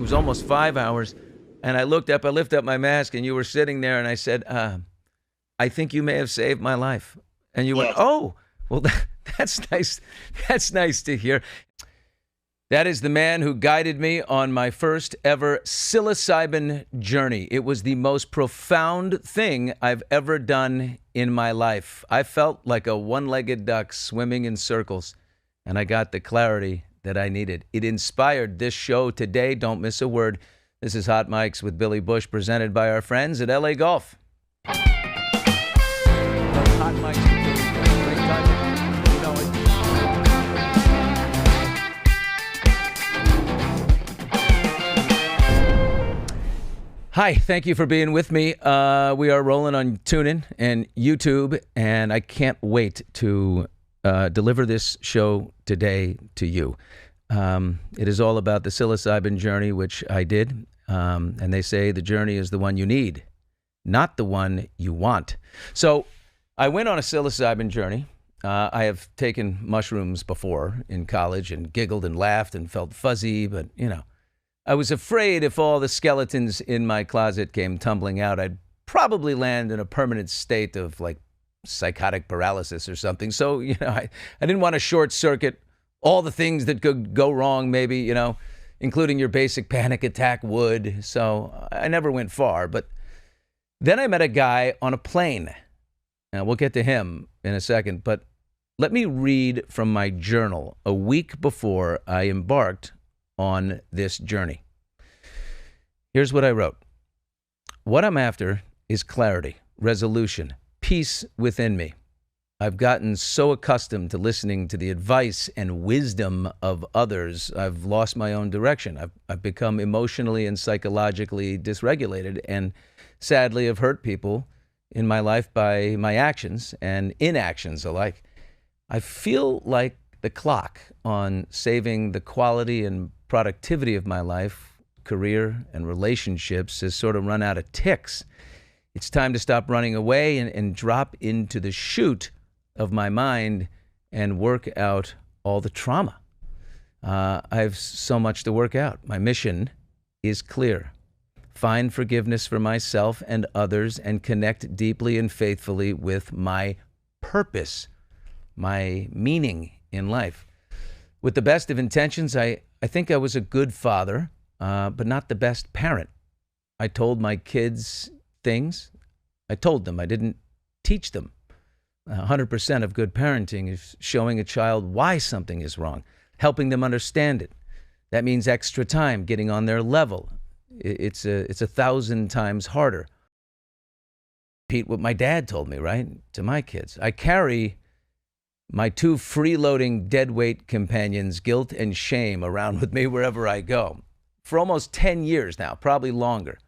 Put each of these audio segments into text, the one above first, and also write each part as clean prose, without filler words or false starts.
It was almost 5 hours, and I lifted up my mask, and you were sitting there, and I said, I think you may have saved my life. And you went, Yes. oh, well, that's nice. That's nice to hear. That is the man who guided me on my first ever psilocybin journey. It was the most profound thing I've ever done in my life. I felt like a one-legged duck swimming in circles, and I got the clarity that I needed. It inspired this show today. Don't miss a word. This is Hot Mics with Billy Bush, presented by our friends at LA Golf. Hot Mics with Billy Bush. Great time. You know it. Hi, thank you for being with me. We are rolling on TuneIn and YouTube, and I can't wait to deliver this show today to you. It is all about the psilocybin journey, which I did, and they say the journey is the one you need, not the one you want. So I went on a psilocybin journey. I have taken mushrooms before in college and giggled and laughed and felt fuzzy, but, you know, I was afraid if all the skeletons in my closet came tumbling out, I'd probably land in a permanent state of, like, psychotic paralysis or something. So, you know, I didn't want to short circuit all the things that could go wrong, maybe, you know, including your basic panic attack would. So I never went far. But then I met a guy on a plane. Now, we'll get to him in a second, but let me read from my journal a week before I embarked on this journey. Here's what I wrote. What I'm after is clarity, resolution, peace within me. I've gotten so accustomed to listening to the advice and wisdom of others, I've lost my own direction. I've become emotionally and psychologically dysregulated, and sadly have hurt people in my life by my actions and inactions alike. I feel like the clock on saving the quality and productivity of my life, career, and relationships has sort of run out of ticks. It's time to stop running away and drop into the chute of my mind and work out all the trauma. I have so much to work out. My mission is clear. Find forgiveness for myself and others and connect deeply and faithfully with my purpose, my meaning in life. With the best of intentions, I think I was a good father, but not the best parent. I told my kids things. I told them. I didn't teach them. 100% of good parenting is showing a child why something is wrong, helping them understand it. That means extra time, getting on their level. It's 1,000 times harder. Repeat what my dad told me, right? To my kids. I carry my two freeloading deadweight companions, guilt and shame, around with me wherever I go. For almost 10 years now, probably longer.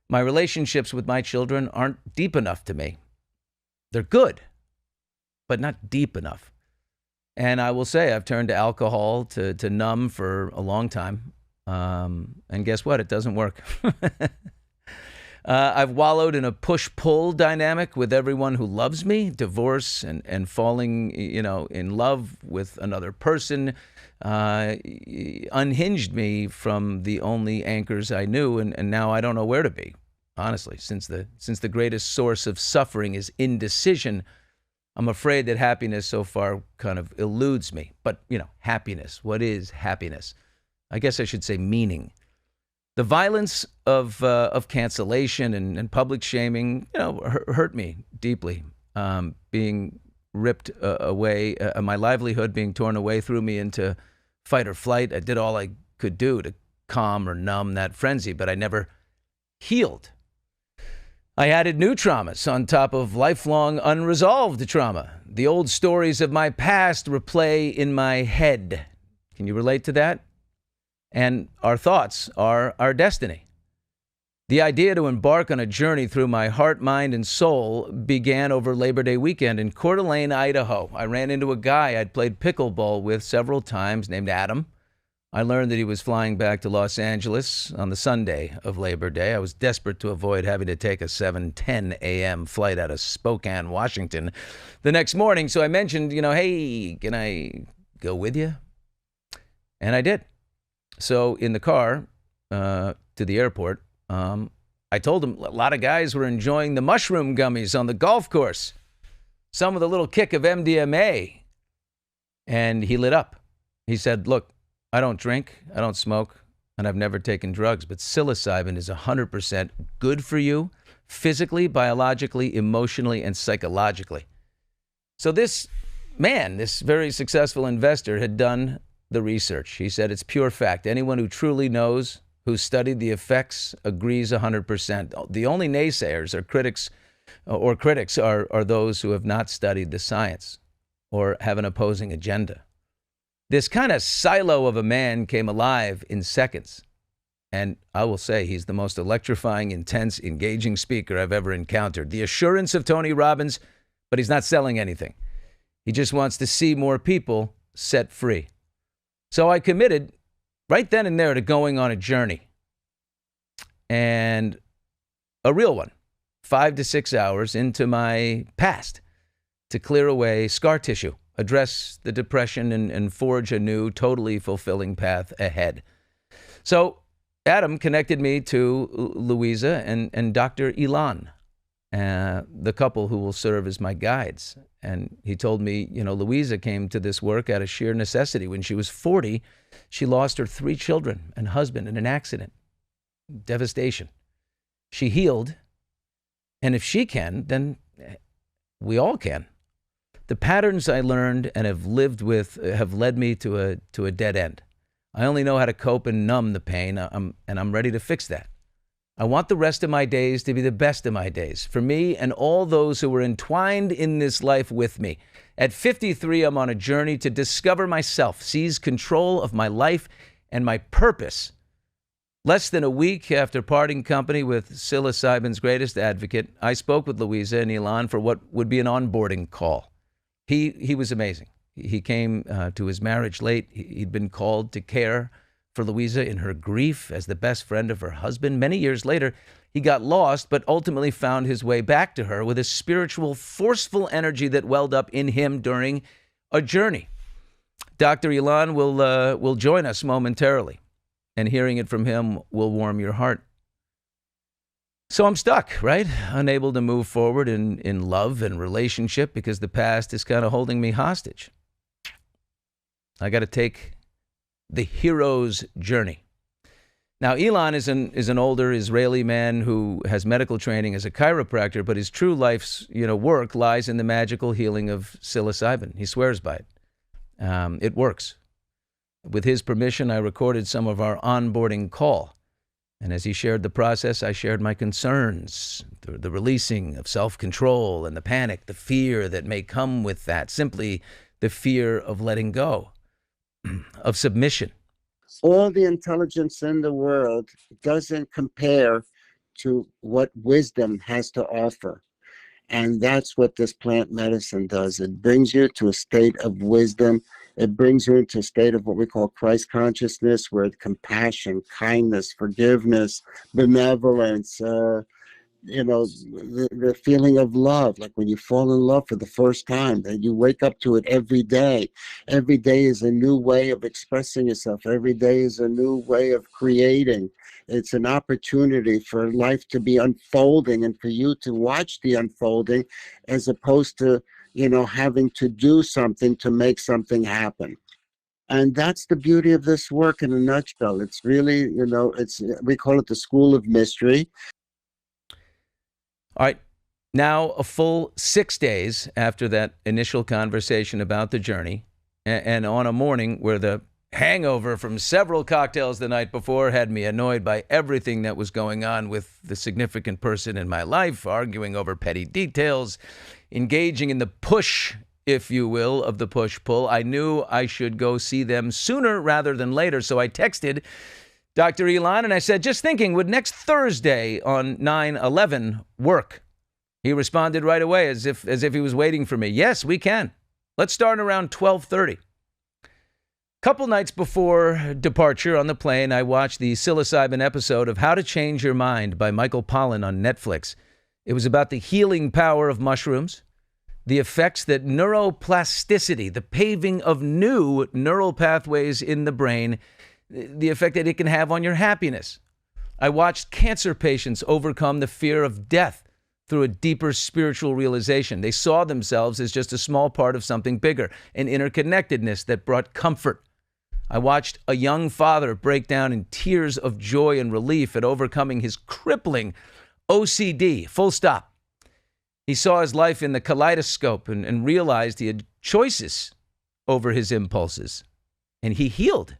My relationships with my children aren't deep enough to me. They're good, but not deep enough. And I will say I've turned to alcohol to numb for a long time. And guess what? It doesn't work. I've wallowed in a push-pull dynamic with everyone who loves me, divorce and falling, you know, in love with another person, unhinged me from the only anchors I knew, and now I don't know where to be, honestly. Since the greatest source of suffering is indecision, I'm afraid that happiness so far kind of eludes me. But, you know, happiness, what is happiness? I guess I should say meaning. The violence of cancellation and public shaming, you know, hurt me deeply. Being ripped away, my livelihood being torn away threw me into fight or flight. I did all I could do to calm or numb that frenzy, but I never healed. I added new traumas on top of lifelong unresolved trauma. The old stories of my past replay in my head. Can you relate to that? And our thoughts are our destiny. The idea to embark on a journey through my heart, mind, and soul began over Labor Day weekend in Coeur d'Alene, Idaho. I ran into a guy I'd played pickleball with several times named Adam. I learned that he was flying back to Los Angeles on the Sunday of Labor Day. I was desperate to avoid having to take a 7:10 a.m. flight out of Spokane, Washington the next morning. So I mentioned, you know, hey, can I go with you? And I did. So in the car, to the airport, I told him a lot of guys were enjoying the mushroom gummies on the golf course, some with a little kick of MDMA. And he lit up. He said, look, I don't drink, I don't smoke, and I've never taken drugs, but psilocybin is 100% good for you, physically, biologically, emotionally, and psychologically. So this man, this very successful investor, had done the research. He said it's pure fact. Anyone who truly knows, who studied the effects, agrees 100%. The only naysayers or critics are those who have not studied the science or have an opposing agenda. This kind of silo of a man came alive in seconds. And I will say he's the most electrifying, intense, engaging speaker I've ever encountered. The assurance of Tony Robbins, but he's not selling anything. He just wants to see more people set free. So I committed right then and there to going on a journey. And a real one, 5 to 6 hours into my past to clear away scar tissue, address the depression, and forge a new, totally fulfilling path ahead. So Adam connected me to Louisa and Dr. Ilan, the couple who will serve as my guides. And he told me, Louisa came to this work out of sheer necessity. When she was 40, she lost her 3 children and husband in an accident. Devastation. She healed, and if she can, then we all can. The patterns I learned and have lived with have led me to a dead end. I only know how to cope and numb the pain, and I'm ready to fix that. I want the rest of my days to be the best of my days, for me and all those who were entwined in this life with me. At 53, I'm on a journey to discover myself, seize control of my life and my purpose. Less than a week after parting company with psilocybin's greatest advocate, I spoke with Louisa and Ilan for what would be an onboarding call. He was amazing. He came to his marriage late. He'd been called to care for Louisa in her grief as the best friend of her husband. Many years later, he got lost, but ultimately found his way back to her with a spiritual, forceful energy that welled up in him during a journey. Dr. Ilan will join us momentarily, and hearing it from him will warm your heart. So I'm stuck, right? Unable to move forward in love and relationship because the past is kind of holding me hostage. I got to take the hero's journey. Now, Ilan is an older Israeli man who has medical training as a chiropractor, but his true life's work lies in the magical healing of psilocybin. He swears by it. It works. With his permission, I recorded some of our onboarding call. And as he shared the process, I shared my concerns, the releasing of self-control and the panic, the fear that may come with that, simply the fear of letting go, of submission. All the intelligence in the world doesn't compare to what wisdom has to offer. And that's what this plant medicine does. It brings you to a state of wisdom. It brings you into a state of what we call Christ consciousness, where compassion, kindness, forgiveness, benevolence, the feeling of love, like when you fall in love for the first time, that you wake up to it every day. Every day is a new way of expressing yourself. Every day is a new way of creating. It's an opportunity for life to be unfolding and for you to watch the unfolding, as opposed to having to do something to make something happen. And that's the beauty of this work in a nutshell. It's really, we call it the School of Mystery. All right. Now, a full 6 days after that initial conversation about the journey, and on a morning where the hangover from several cocktails the night before had me annoyed by everything that was going on with the significant person in my life, arguing over petty details, engaging in the push, if you will, of the push-pull, I knew I should go see them sooner rather than later. So I texted Dr. Ilan and I said, just thinking, would next Thursday on 9/11 work? He responded right away as if he was waiting for me. Yes, we can. Let's start around 12:30. Couple nights before departure on the plane, I watched the psilocybin episode of How to Change Your Mind by Michael Pollan on Netflix. It was about the healing power of mushrooms, the effects that neuroplasticity, the paving of new neural pathways in the brain, the effect that it can have on your happiness, I watched cancer patients overcome the fear of death through a deeper spiritual realization. They saw themselves as just a small part of something bigger, an interconnectedness that brought comfort. I watched a young father break down in tears of joy and relief at overcoming his crippling OCD, full stop. He saw his life in the kaleidoscope and realized he had choices over his impulses, and he healed.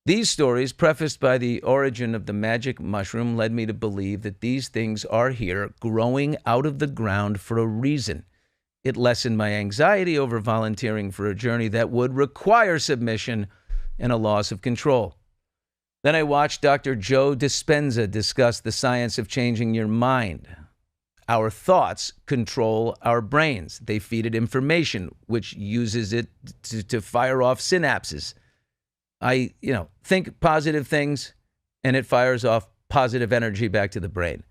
These stories, prefaced by the origin of the magic mushroom, led me to believe that these things are here, growing out of the ground for a reason. It lessened my anxiety over volunteering for a journey that would require submission and a loss of control. Then I watched Dr. Joe Dispenza discuss the science of changing your mind. Our thoughts control our brains. They feed it information, which uses it to fire off synapses. I think positive things, and it fires off positive energy back to the brain.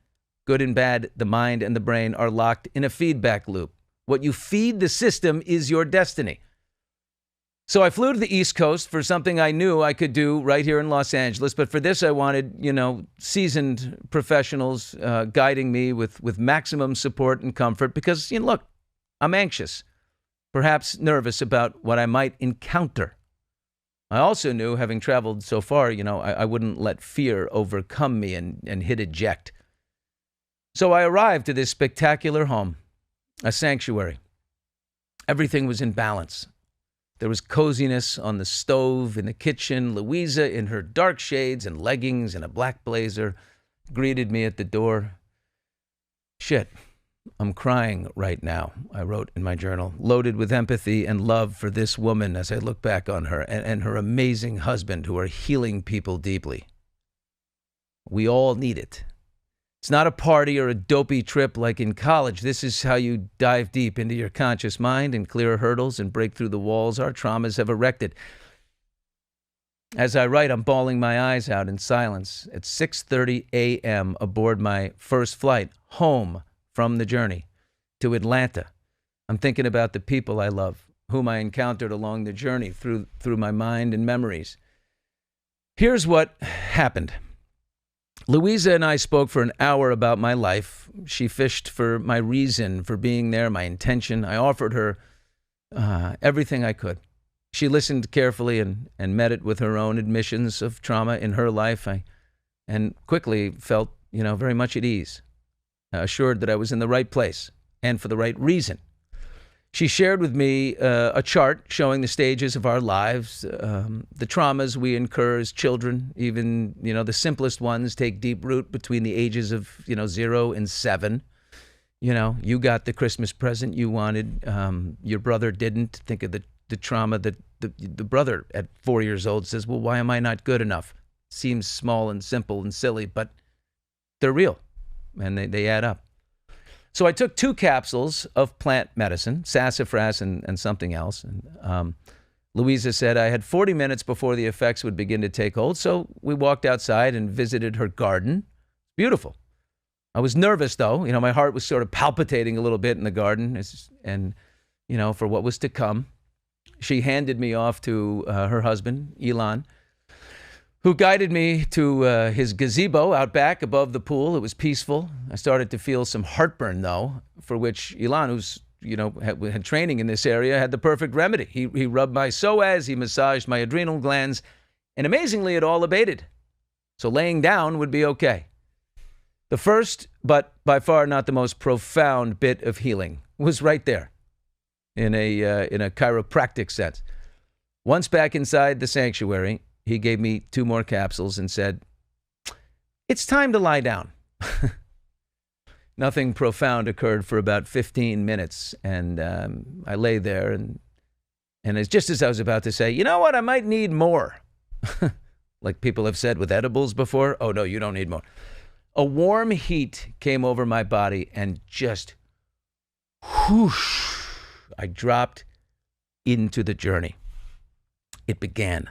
Good and bad, the mind and the brain are locked in a feedback loop. What you feed the system is your destiny. So I flew to the East Coast for something I knew I could do right here in Los Angeles. But for this, I wanted, seasoned professionals guiding me with maximum support and comfort because, look, I'm anxious, perhaps nervous about what I might encounter. I also knew, having traveled so far, I wouldn't let fear overcome me and hit eject. So I arrived to this spectacular home, a sanctuary. Everything was in balance. There was coziness on the stove in the kitchen. Louisa, in her dark shades and leggings and a black blazer, greeted me at the door. Shit, I'm crying right now, I wrote in my journal, loaded with empathy and love for this woman as I look back on her and her amazing husband who are healing people deeply. We all need it. It's not a party or a dopey trip like in college. This is how you dive deep into your conscious mind and clear hurdles and break through the walls our traumas have erected. As I write, I'm bawling my eyes out in silence at 6:30 a.m. aboard my first flight home from the journey to Atlanta. I'm thinking about the people I love, whom I encountered along the journey through my mind and memories. Here's what happened. Louisa and I spoke for an hour about my life. She fished for my reason for being there, my intention. I offered her everything I could. She listened carefully and met it with her own admissions of trauma in her life. And quickly felt, very much at ease, assured that I was in the right place and for the right reason. She shared with me a chart showing the stages of our lives, the traumas we incur as children. Even, the simplest ones take deep root between the ages of, 0 and 7. You got the Christmas present you wanted. Your brother didn't. Think of the trauma that the brother at 4 years old says, well, why am I not good enough? Seems small and simple and silly, but they're real, and they add up. So I took 2 capsules of plant medicine, sassafras and something else. And Louisa said I had 40 minutes before the effects would begin to take hold. So we walked outside and visited her garden. Beautiful. I was nervous, though. My heart was sort of palpitating a little bit in the garden and for what was to come. She handed me off to her husband, Ilan, who guided me to his gazebo out back above the pool. It was peaceful. I started to feel some heartburn, though, for which Ilan, who's, had training in this area, had the perfect remedy. He rubbed my psoas, he massaged my adrenal glands, and amazingly, it all abated. So laying down would be okay. The first, but by far not the most profound bit of healing was right there in a chiropractic sense. Once back inside the sanctuary, he gave me 2 more capsules and said, it's time to lie down. Nothing profound occurred for about 15 minutes, and I lay there, and it's just as I was about to say, you know what, I might need more. Like people have said with edibles before, oh no, you don't need more. A warm heat came over my body, and just whoosh, I dropped into the journey. It began.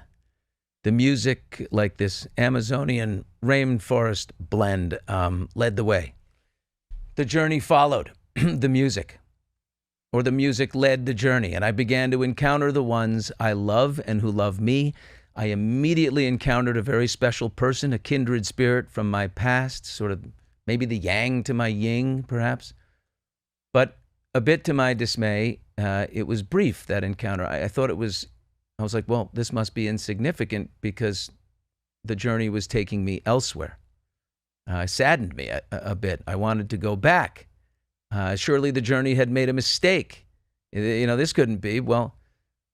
The music, like this Amazonian rainforest blend, led the way. The journey followed the music, or the music led the journey, and I began to encounter the ones I love and who love me. I immediately encountered a very special person, a kindred spirit from my past, sort of maybe the yang to my yin, perhaps. But a bit to my dismay, it was brief, that encounter. I thought I was like, well, this must be insignificant because the journey was taking me elsewhere. It saddened me a bit. I wanted to go back. Surely the journey had made a mistake. This couldn't be. Well,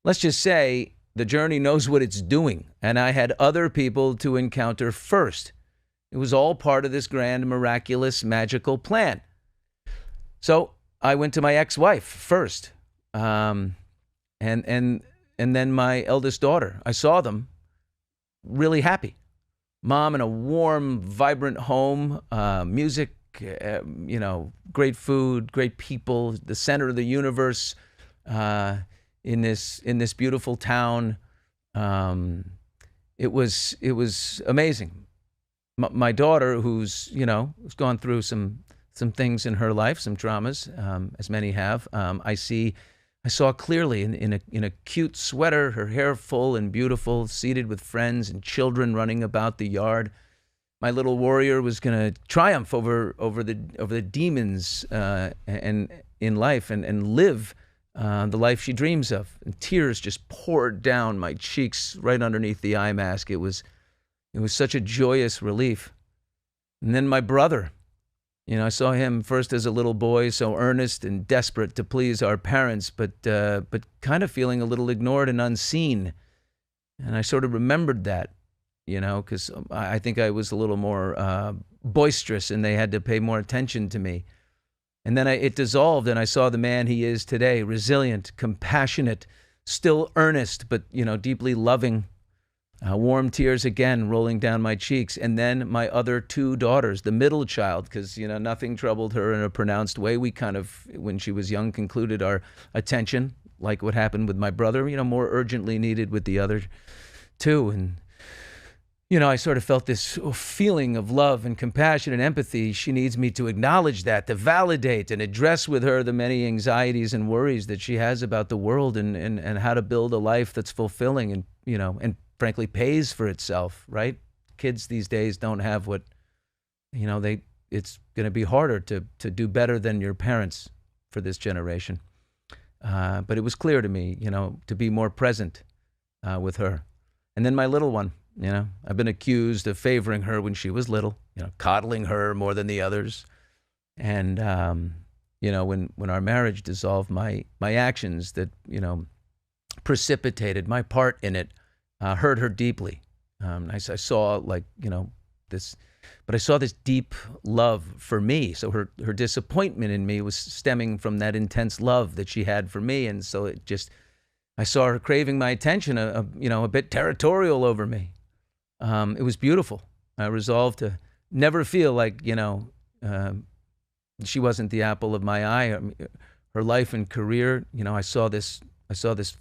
let's just say the journey knows what it's doing, and I had other people to encounter first. It was all part of this grand, miraculous, magical plan. So I went to my ex-wife first, and then my eldest daughter. I saw them really happy. Mom in a warm, vibrant home, music, great food, great people, the center of the universe, in this beautiful town. It was amazing. My daughter, who's gone through some things in her life, some traumas, as many have. I saw clearly in a cute sweater, her hair full and beautiful, seated with friends and children running about the yard. My little warrior was going to triumph over the demons and in life and live the life she dreams of. And tears just poured down my cheeks right underneath the eye mask. It was such a joyous relief. And then my brother, I saw him first as a little boy, so earnest and desperate to please our parents, but kind of feeling a little ignored and unseen. And I sort of remembered that, because I think I was a little more boisterous and they had to pay more attention to me. And then it dissolved and I saw the man he is today, resilient, compassionate, still earnest, but, deeply loving. Warm tears again rolling down my cheeks. And then my other two daughters, the middle child, because, nothing troubled her in a pronounced way. We kind of, when she was young, concluded our attention, like what happened with my brother, more urgently needed with the other two. And, I sort of felt this feeling of love and compassion and empathy. She needs me to acknowledge that, to validate and address with her the many anxieties and worries that she has about the world and how to build a life that's fulfilling and, and frankly pays for itself, right? Kids these days don't have what, it's going to be harder to do better than your parents for this generation. But it was clear to me, to be more present with her. And then my little one, I've been accused of favoring her when she was little, coddling her more than the others. And, when our marriage dissolved, my actions that, precipitated my part in it, hurt her deeply. I saw this, but I saw this deep love for me. So her disappointment in me was stemming from that intense love that she had for me. And so I saw her craving my attention, a bit territorial over me. It was beautiful. I resolved to never feel like, she wasn't the apple of my eye. Her life and career, I saw this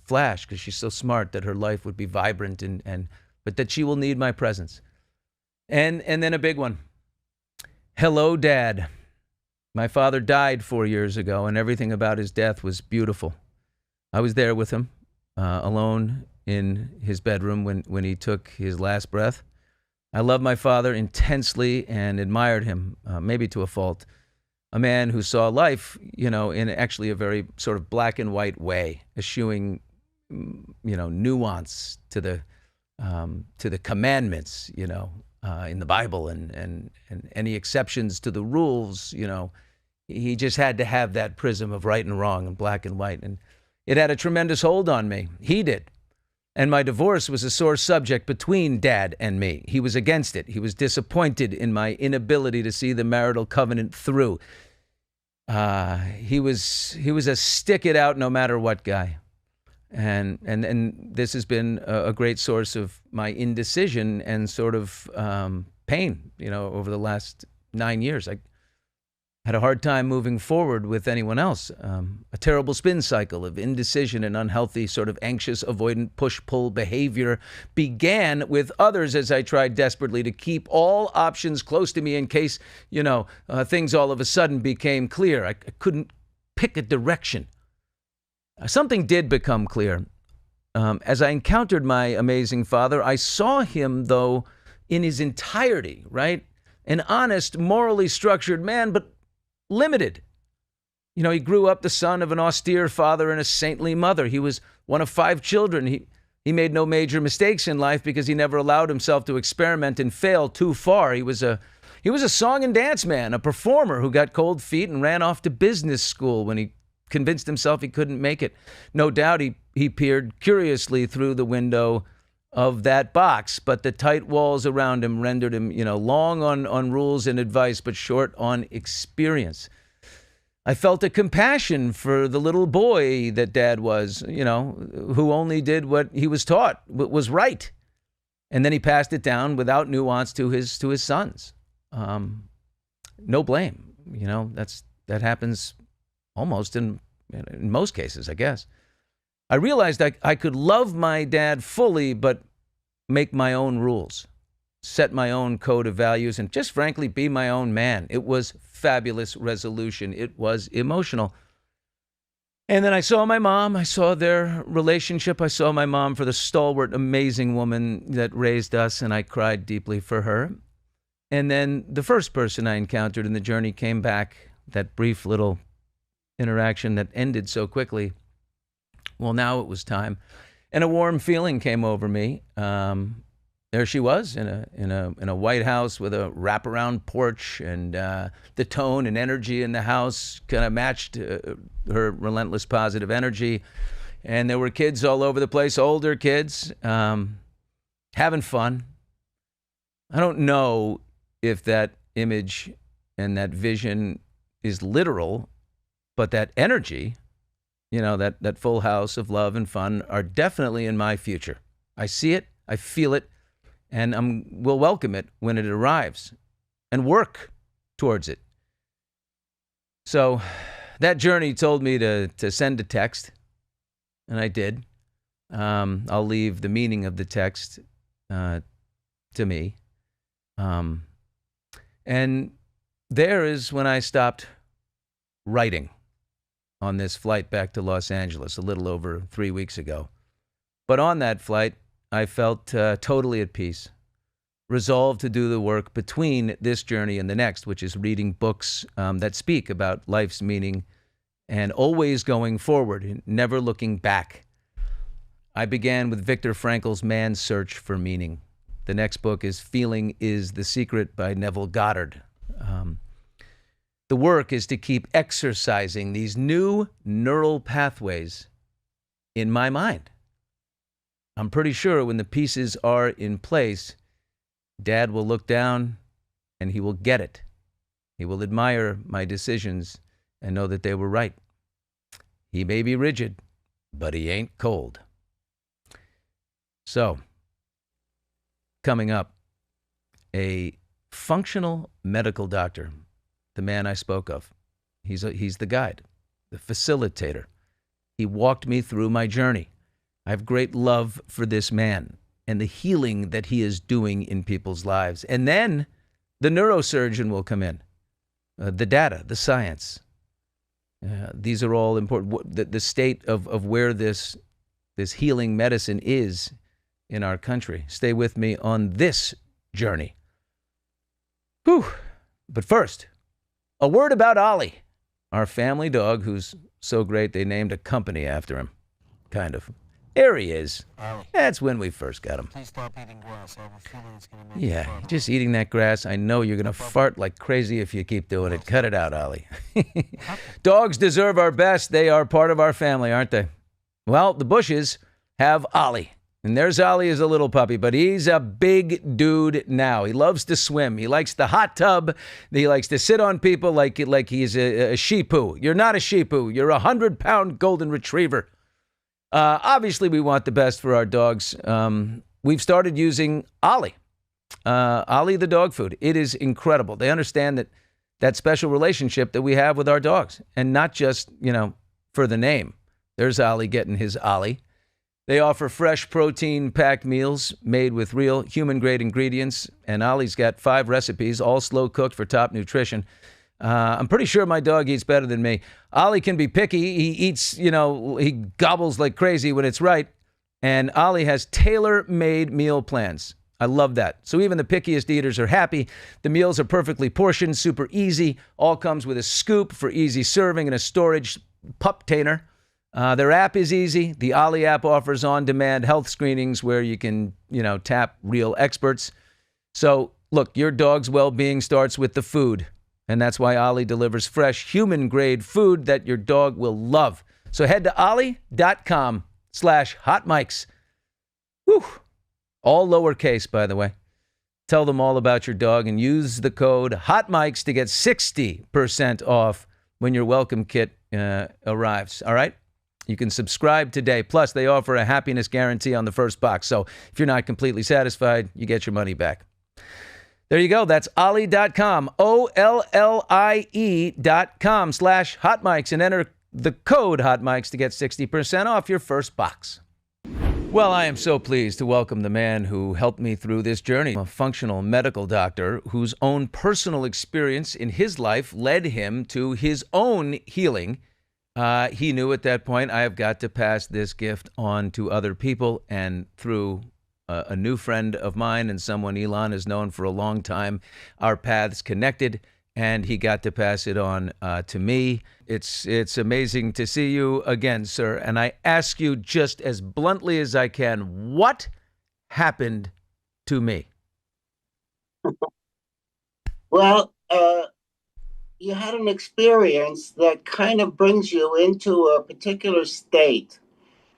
flash because she's so smart that her life would be vibrant but that she will need my presence. And then a big one. Hello, Dad. My father died 4 years ago, and everything about his death was beautiful. I was there with him, alone in his bedroom when he took his last breath. I loved my father intensely and admired him, maybe to a fault. A man who saw life, in actually a very sort of black and white way, eschewing, nuance to the commandments, in the Bible and any exceptions to the rules, he just had to have that prism of right and wrong and black and white. And it had a tremendous hold on me. He did. And my divorce was a sore subject between Dad and me. He was against it. He was disappointed in my inability to see the marital covenant through. He was a stick it out no matter what guy. And this has been a great source of my indecision and sort of pain, over the last 9 years. I had a hard time moving forward with anyone else. A terrible spin cycle of indecision and unhealthy sort of anxious, avoidant, push-pull behavior began with others as I tried desperately to keep all options close to me in case, things all of a sudden became clear. I couldn't pick a direction. Something did become clear. As I encountered my amazing father, I saw him, though, in his entirety, right? An honest, morally structured man, but limited. You know, he grew up the son of an austere father and a saintly mother. He was one of 5 children. He made no major mistakes in life because he never allowed himself to experiment and fail too far. He was a song and dance man, a performer who got cold feet and ran off to business school when he convinced himself he couldn't make it. No doubt he peered curiously through the window of that box, but the tight walls around him rendered him, long on rules and advice, but short on experience. I felt a compassion for the little boy that Dad was, who only did what he was taught, what was right. And then he passed it down without nuance to his sons. No blame. That happens almost in most cases, I guess. I realized I could love my dad fully, but make my own rules, set my own code of values, and just frankly be my own man. It was fabulous resolution. It was emotional. And then I saw my mom. I saw their relationship. I saw my mom for the stalwart, amazing woman that raised us, and I cried deeply for her. And then the first person I encountered in the journey came back, that brief little interaction that ended so quickly. Well, now it was time. And a warm feeling came over me. There she was in a White House with a wraparound porch, and the tone and energy in the house kind of matched her relentless positive energy. And there were kids all over the place, older kids, having fun. I don't know if that image and that vision is literal, but that energy, that full house of love and fun are definitely in my future. I see it, I feel it, and we'll welcome it when it arrives and work towards it. So that journey told me to send a text, and I did. I'll leave the meaning of the text to me. And there is when I stopped writing on this flight back to Los Angeles a little over 3 weeks ago. But on that flight, I felt totally at peace, resolved to do the work between this journey and the next, which is reading books that speak about life's meaning and always going forward, never looking back. I began with Viktor Frankl's Man's Search for Meaning. The next book is Feeling is the Secret by Neville Goddard. The work is to keep exercising these new neural pathways in my mind. I'm pretty sure when the pieces are in place, Dad will look down and he will get it. He will admire my decisions and know that they were right. He may be rigid, but he ain't cold. So, coming up, a functional medical doctor, the man I spoke of. He's the guide, the facilitator. He walked me through my journey. I have great love for this man and the healing that he is doing in people's lives. And then the neurosurgeon will come in, the data, the science. These are all important. The state of where this healing medicine is in our country. Stay with me on this journey. Whew. But first, a word about Ollie, our family dog who's so great they named a company after him. Kind of. There he is. That's when we first got him. Please stop eating grass. I have a feeling it's going to make you Yeah, fart. just eating that grass. I know you're going to fart like crazy if you keep doing it. Cut it out, Ollie. Dogs deserve our best. They are part of our family, aren't they? Well, the Bushes have Ollie. And there's Ollie as a little puppy, but he's a big dude now. He loves to swim. He likes the hot tub. He likes to sit on people like he's a shih-poo. You're not a shih-poo. You're a 100-pound golden retriever. Obviously, we want the best for our dogs. We've started using Ollie. Ollie the dog food. It is incredible. They understand that special relationship that we have with our dogs. And not just, for the name. There's Ollie getting his Ollie. They offer fresh protein-packed meals made with real human-grade ingredients, and Ollie's got 5 recipes, all slow-cooked for top nutrition. I'm pretty sure my dog eats better than me. Ollie can be picky. He eats, he gobbles like crazy when it's right, And Ali has tailor-made meal plans. I love that. So even the pickiest eaters are happy. The meals are perfectly portioned, super easy. All comes with a scoop for easy serving and a storage pup-tainer. Their app is easy. The Ali app offers on-demand health screenings where you can, tap real experts. So, look, your dog's well-being starts with the food. And that's why Ali delivers fresh, human-grade food that your dog will love. So head to ollie.com/hotmics. Whew. All lowercase, by the way. Tell them all about your dog and use the code HOTMICS to get 60% off when your welcome kit arrives. All right? You can subscribe today. Plus, they offer a happiness guarantee on the first box. So if you're not completely satisfied, you get your money back. There you go. That's ollie.com, OLLIE.com/hotmics, and enter the code HOTMICS to get 60% off your first box. Well, I am so pleased to welcome the man who helped me through this journey, a functional medical doctor whose own personal experience in his life led him to his own healing. He knew at that point, I have got to pass this gift on to other people, and through a new friend of mine and someone Ilan has known for a long time, our paths connected, and he got to pass it on to me. It's amazing to see you again, sir. And I ask you just as bluntly as I can, what happened to me? Well, you had an experience that kind of brings you into a particular state,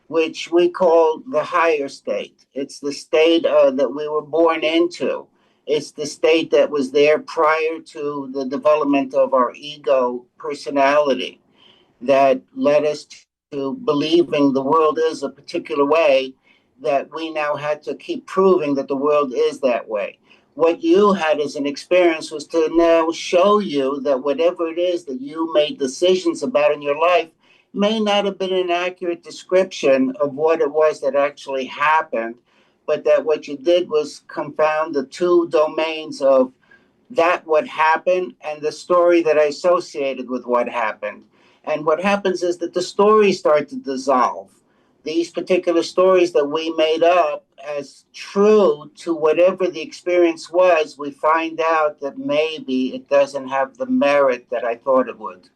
which we call the higher state. It's the state that we were born into. It's the state that was there prior to the development of our ego personality that led us to believing the world is a particular way, that we now had to keep proving that the world is that way. What you had as an experience was to now show you that whatever it is that you made decisions about in your life may not have been an accurate description of what it was that actually happened, but that what you did was confound the two domains of that what happened and the story that I associated with what happened. And what happens is that the stories start to dissolve. These particular stories that we made up as true to whatever the experience was, we find out that maybe it doesn't have the merit that I thought it would.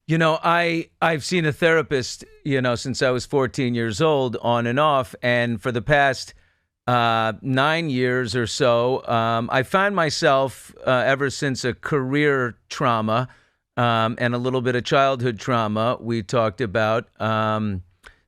I've seen a therapist, since I was 14 years old, on and off. And for the past 9 years or so, I find myself, ever since a career trauma and a little bit of childhood trauma, we talked about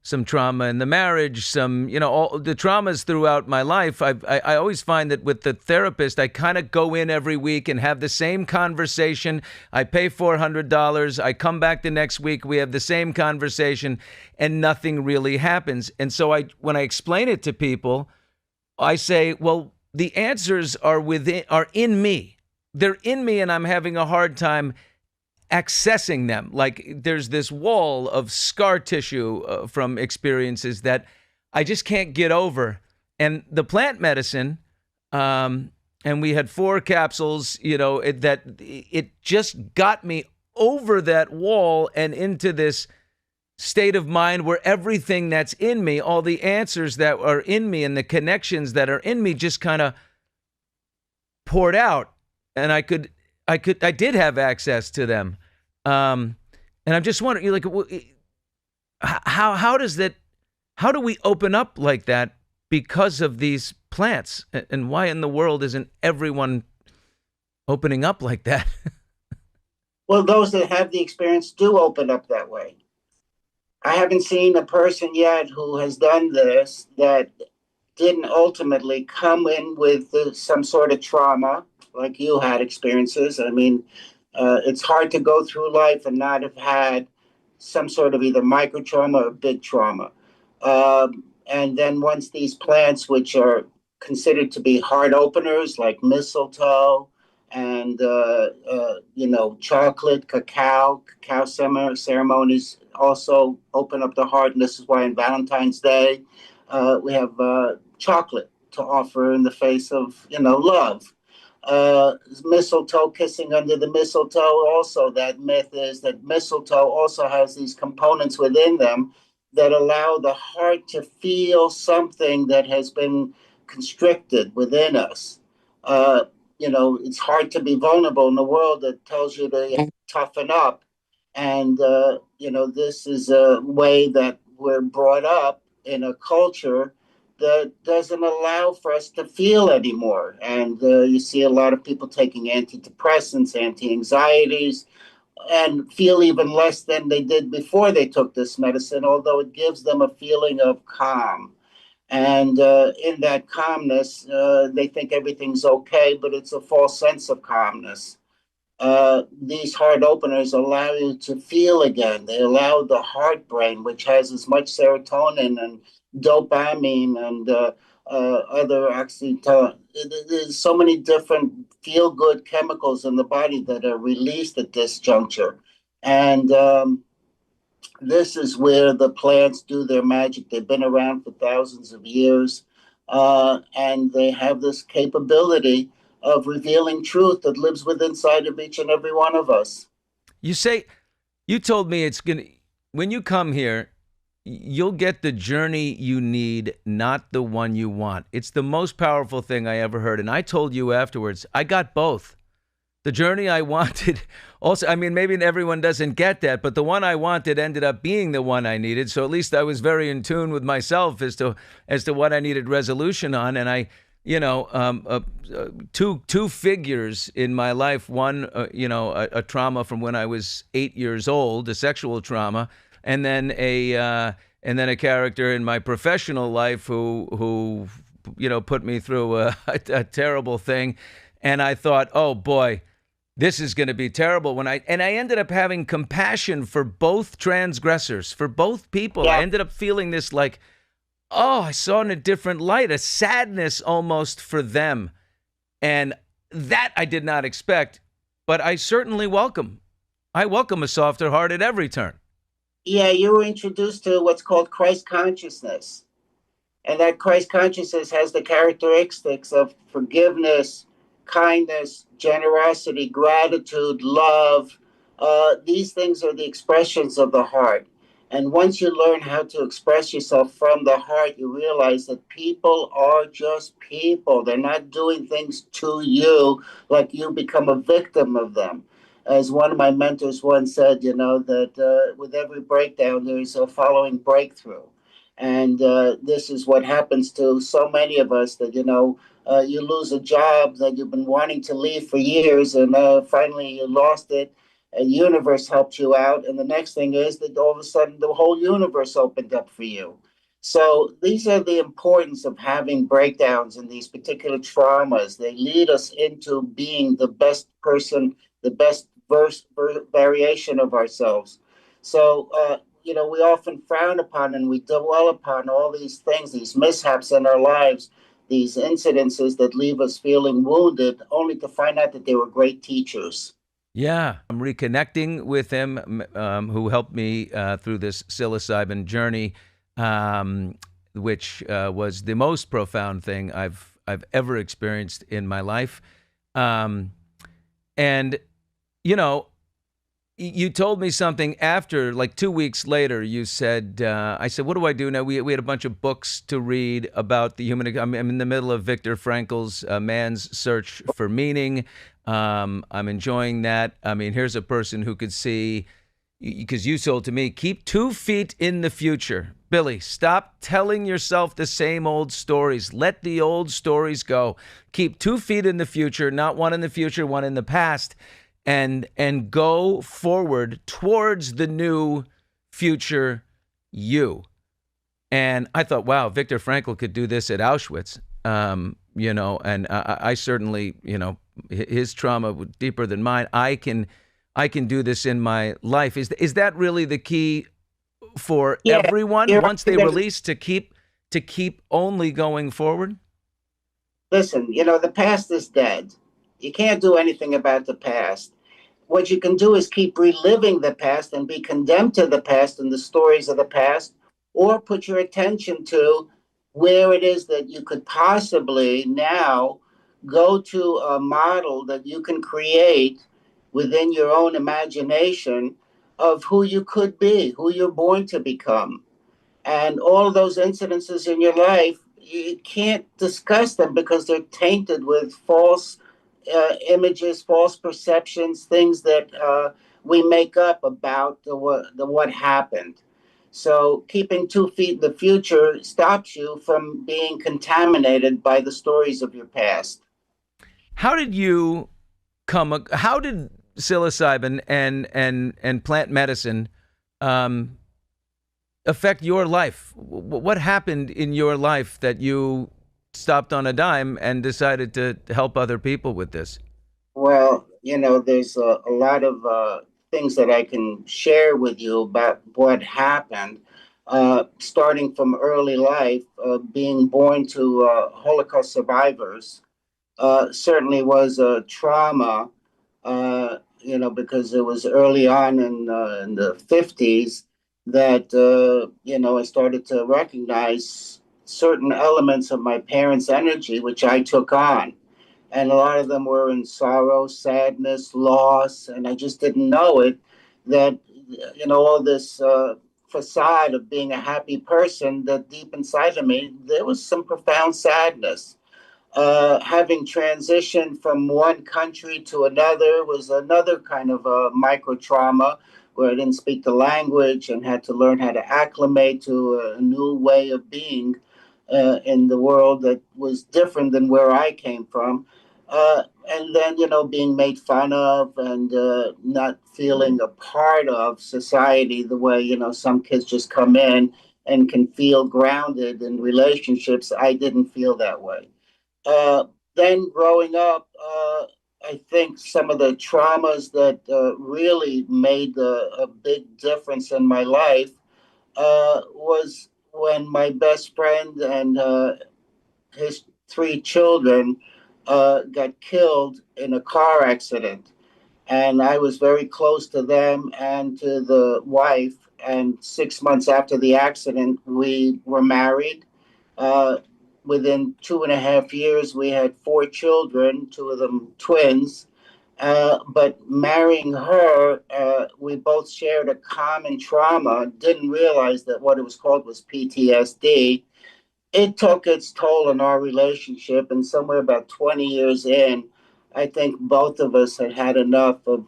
some trauma in the marriage, some, all the traumas throughout my life. I always find that with the therapist, I kind of go in every week and have the same conversation. I pay $400. I come back the next week. We have the same conversation and nothing really happens. And so when I explain it to people, I say, well, the answers are in me. They're in me, and I'm having a hard time accessing them. Like there's this wall of scar tissue from experiences that I just can't get over. And the plant medicine, and we had 4 capsules, it just got me over that wall and into this state of mind where everything that's in me, all the answers that are in me and the connections that are in me just kind of poured out. And I did have access to them. And I'm just wondering, how do we open up like that because of these plants? And why in the world isn't everyone opening up like that? Well, those that have the experience do open up that way. I haven't seen a person yet who has done this that didn't ultimately come in with some sort of trauma like you had experiences. I mean, it's hard to go through life and not have had some sort of either micro trauma or big trauma. And then once these plants, which are considered to be heart openers like mistletoe and, chocolate, cacao ceremonies also open up the heart. And this is why on Valentine's Day, we have chocolate to offer in the face of, love. Mistletoe, kissing under the mistletoe. Also, that myth is that mistletoe also has these components within them that allow the heart to feel something that has been constricted within us. Uh, it's hard to be vulnerable in a world that tells you to toughen up. And, this is a way that we're brought up in a culture that doesn't allow for us to feel anymore. And you see a lot of people taking antidepressants, anti anxieties, and feel even less than they did before they took this medicine, although it gives them a feeling of calm. And in that calmness, they think everything's okay, but it's a false sense of calmness. These heart openers allow you to feel again. They allow the heart brain, which has as much serotonin and dopamine and other oxytocin. There's so many different feel good chemicals in the body that are released at this juncture. And this is where the plants do their magic. They've been around for thousands of years, and they have this capability of revealing truth that lives within inside of each and every one of us. You say, you told me it's going to, when you come here, you'll get the journey you need, not the one you want. It's the most powerful thing I ever heard. And I told you afterwards, I got both. The journey I wanted also, I mean, maybe everyone doesn't get that, but the one I wanted ended up being the one I needed. So at least I was very in tune with myself as to what I needed resolution on. And I, two figures in my life. One, a trauma from when I was 8 years old, a sexual trauma, and then a character in my professional life who put me through a terrible thing. And I thought, oh boy, this is going to be terrible. I ended up having compassion for both transgressors, for both people. Yeah. I ended up feeling this like, oh, I saw in a different light, a sadness almost for them. And that I did not expect, but I certainly welcome. I welcome a softer heart at every turn. Yeah, you were introduced to what's called Christ consciousness. And that Christ consciousness has the characteristics of forgiveness, kindness, generosity, gratitude, love. These things are the expressions of the heart. And once you learn how to express yourself from the heart, you realize that people are just people. They're not doing things to you like you become a victim of them. As one of my mentors once said, that with every breakdown, there's a following breakthrough. And this is what happens to so many of us that, you lose a job that you've been wanting to leave for years, and finally you lost it. And the universe helped you out. And the next thing is that all of a sudden the whole universe opened up for you. So these are the importance of having breakdowns in these particular traumas. They lead us into being the best person, the best variation of ourselves. So, we often frown upon and we dwell upon all these things, these mishaps in our lives, these incidences that leave us feeling wounded, only to find out that they were great teachers. Yeah, I'm reconnecting with him, who helped me through this psilocybin journey, which was the most profound thing I've ever experienced in my life. And you told me something after, like 2 weeks later. You said, I said, what do I do now? We had a bunch of books to read about the human. I'm in the middle of Viktor Frankl's Man's Search for Meaning. I'm enjoying that. I mean, here's a person who could see, because you told to me, keep 2 feet in the future. Billy, stop telling yourself the same old stories. Let the old stories go. Keep 2 feet in the future, not one in the future, one in the past, and go forward towards the new future you. And I thought, wow, Viktor Frankl could do this at Auschwitz, and I certainly, his trauma was deeper than mine. I can do this in my life. Is that really the key for everyone once they release, to keep only going forward? Listen, the past is dead. You can't do anything about the past. What you can do is keep reliving the past and be condemned to the past and the stories of the past, or put your attention to where it is that you could possibly now go to a model that you can create within your own imagination of who you could be, who you're born to become. And all those incidences in your life, you can't discuss them because they're tainted with false images, false perceptions, things that we make up about what happened. So keeping 2 feet in the future stops you from being contaminated by the stories of your past. How did you how did psilocybin and plant medicine um, affect your life? What happened in your life that you stopped on a dime and decided to help other people with this? Well, there's a lot of things that I can share with you about what happened, starting from early life. Being born to Holocaust survivors certainly was a trauma, because it was early on in the 50s that, I started to recognize certain elements of my parents' energy, which I took on, and a lot of them were in sorrow, sadness, loss, and I just didn't know it. That all this facade of being a happy person, that deep inside of me there was some profound sadness. Having transitioned from one country to another was another kind of a micro trauma where I didn't speak the language and had to learn how to acclimate to a new way of being in the world that was different than where I came from. And then, being made fun of and not feeling a part of society the way, some kids just come in and can feel grounded in relationships. I didn't feel that way. Uh, then growing up, I think some of the traumas that really made a big difference in my life was when my best friend and his 3 children got killed in a car accident. And I was very close to them and to the wife. And 6 months after the accident, we were married. Uh, Within 2.5 years, we had 4 children, two of them twins. But marrying her, we both shared a common trauma, didn't realize that what it was called was PTSD. It took its toll on our relationship, and somewhere about 20 years in, I think both of us had had enough of